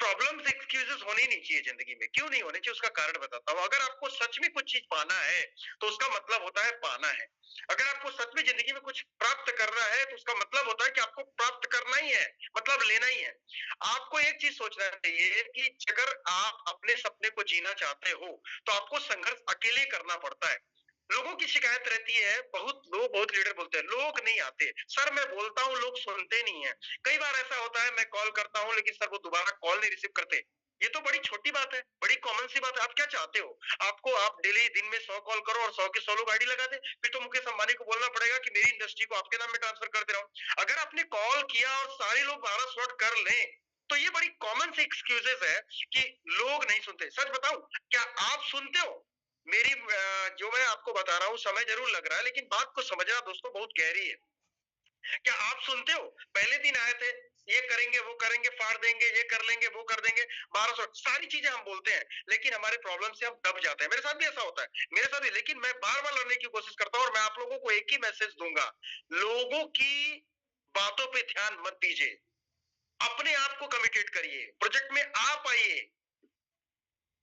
प्रॉब्लम्स एक्सक्यूजेस होने ही नहीं चाहिए जिंदगी में। क्यों नहीं होने चाहिए उसका कारण बताता हूँ। अगर आपको सच में कुछ चीज पाना है तो उसका मतलब होता है पाना है। अगर आपको सच में जिंदगी में कुछ प्राप्त करना है तो उसका मतलब होता है कि आपको प्राप्त करना ही है, मतलब लेना ही है। आपको एक चीज सोचना चाहिए कि अगर आप अपने सपने को जीना चाहते हो तो आपको संघर्ष अकेले करना पड़ता है। लोगों की शिकायत रहती है, बहुत लीडर बोलते हैं लोग नहीं आते। सर मैं बोलता हूँ लोग सुनते नहीं है। कई बार ऐसा होता है मैं कॉल करता हूँ लेकिन सर वो दोबारा कॉल नहीं रिसीव करते। ये तो बड़ी छोटी बात है, बड़ी कॉमन सी बात है। आप क्या चाहते हो? आप डेली दिन में 100 कॉल करो और 100 के 100 लोग आईडी लगा दे? फिर तो मुकेश अंबानी को बोलना पड़ेगा कि मेरी इंडस्ट्री को आपके नाम में ट्रांसफर कर दे रहा हूँ। अगर आपने कॉल किया और सारे लोग 12 स्लॉट कर लें तो ये बड़ी कॉमन सी एक्सक्यूजेस है कि लोग नहीं सुनते। सच बताऊं, क्या आप सुनते हो? मेरी जो मैं आपको बता रहा हूँ, समय जरूर लग रहा है लेकिन बात को समझना दोस्तों बहुत गहरी है। क्या आप सुनते हो? पहले दिन आए थे, ये करेंगे वो करेंगे, फाड़ देंगे, ये कर लेंगे वो कर देंगे, 1200 सारी चीजें हम बोलते हैं लेकिन हमारे प्रॉब्लम से हम दब जाते हैं। मेरे साथ भी ऐसा होता है, मेरे साथ भी। लेकिन मैं बार बार लड़ने की कोशिश करता हूँ और मैं आप लोगों को एक ही मैसेज दूंगा, लोगों की बातों पे ध्यान मत दीजिए, अपने आप को कमिटेड करिए, प्रोजेक्ट में आप आइए।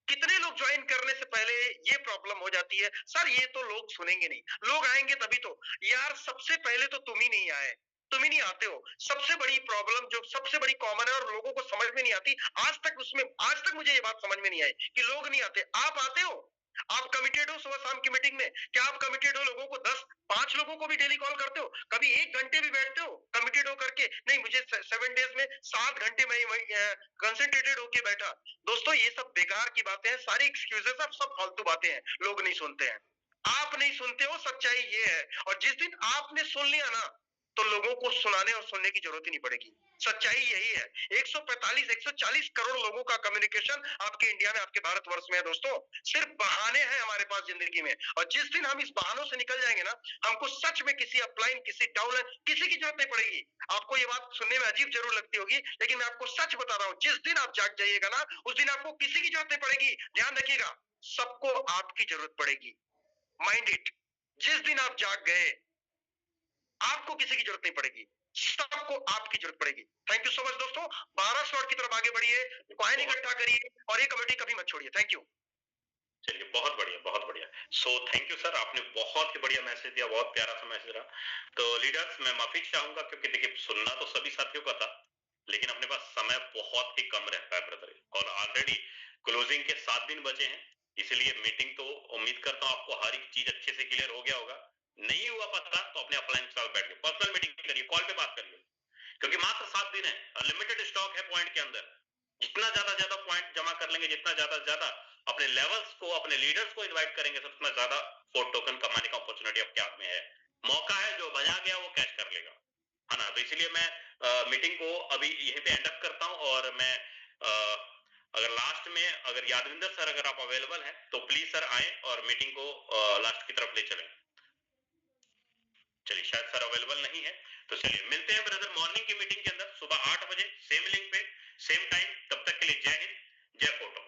कितने लोग ज्वाइन करने से पहले ये प्रॉब्लम हो जाती है, सर ये तो लोग सुनेंगे नहीं, लोग आएंगे तभी तो। यार सबसे पहले तो तुम ही नहीं आए, तुम ही नहीं आते हो। सबसे बड़ी प्रॉब्लम जो सबसे बड़ी कॉमन है और लोगों को समझ में नहीं आती, आज तक मुझे ये बात समझ में नहीं आई कि लोग नहीं आते। आप आते हो, आप कमिटेड हो सुबह शाम की मीटिंग में? क्या आप कमिटेड हो? लोगों को 5 लोगों को भी डेली कॉल करते हो? कभी 1 घंटे भी बैठते हो कमिटेड हो करके? नहीं, मुझे 7 डेज में 7 घंटे में कंसंट्रेटेड होके बैठा। दोस्तों ये सब बेकार की बातें हैं, सारी एक्सक्यूजेस सब फालतू बातें हैं, लोग नहीं सुनते हैं। आप नहीं सुनते हो, सच्चाई ये है। और जिस दिन आपने सुन लिया ना तो लोगों को सुनाने और सुनने की जरूरत ही नहीं पड़ेगी। सच्चाई यही है। 140 करोड़ लोगों का कम्युनिकेशन आपके इंडिया में, आपके भारतवर्ष में है दोस्तों। सिर्फ बहाने हैं हमारे पास जिंदगी में, और जिस दिन हम इस बहानों से निकल जाएंगे ना, हमको सच में किसी अपलाइन, किसी डाउनलाइन, किसी की जरूरत नहीं पड़ेगी। आपको ये बात सुनने में अजीब जरूर लगती होगी लेकिन मैं आपको सच बता रहा हूं, जिस दिन आप जाग जाइएगा ना उस दिन आपको किसी की जरूरत नहीं पड़ेगी। ध्यान रखिएगा, सबको आपकी जरूरत पड़ेगी। Mind it. जिस दिन आप जाग गए आपको किसी की जरूरत नहीं पड़ेगी, सबको आपकी जरूरत पड़ेगी। थैंक यू सो मच दोस्तों। 12 स्लॉट की तरफ आगे बढ़िए, कॉइन इकट्ठा करिए और ये कमेटी कभी मत छोड़िए। Thank you. चलिए, बहुत बढ़िया, बहुत बढ़िया। सो थैंक यू सर, आपने बहुत ही बढ़िया मैसेज दिया, बहुत प्यारा सा मैसेज रहा। तो लीडर्स, मैं माफी चाहूंगा क्योंकि देखिए सुनना तो सभी साथियों का था लेकिन अपने पास समय बहुत ही कम रहता है ब्रदर, और ऑलरेडी क्लोजिंग के 7 दिन बचे हैं। इसलिए मीटिंग तो उम्मीद करता हूँ आपको हर एक चीज अच्छे से क्लियर हो गया होगा। नहीं हुआ पता तो अपने अपलाइन के साथ बैठ के पर्सनल मीटिंग करिए, कॉल पे बात करिए, क्योंकि मात्र 7 दिन है, अनलिमिटेड स्टॉक है पॉइंट के अंदर। जितना ज्यादा पॉइंट जमा कर लेंगे, जितना ज्यादा अपने लेवल्स को, अपने लीडर्स को इनवाइट करेंगे, तो उतना ज्यादा 4 टोकन कमाने का अपॉर्चुनिटी आपके हाथ में है। मौका है, जो बजा गया वो कैच कर लेगा, है ना। तो इसलिए मैं मीटिंग को अभी यहीं पे एंड अप करता हूं। और मैं अगर लास्ट में अगर यादविंदर सर अगर आप अवेलेबल हैं तो प्लीज सर आए और मीटिंग को लास्ट की तरफ ले चलें। चलिए, शायद सर अवेलेबल नहीं है, तो चलिए मिलते हैं ब्रदर मॉर्निंग की मीटिंग के अंदर सुबह 8 बजे सेम लिंक पे, सेम टाइम, तब तक के लिए जय हिंद, जय फोटो।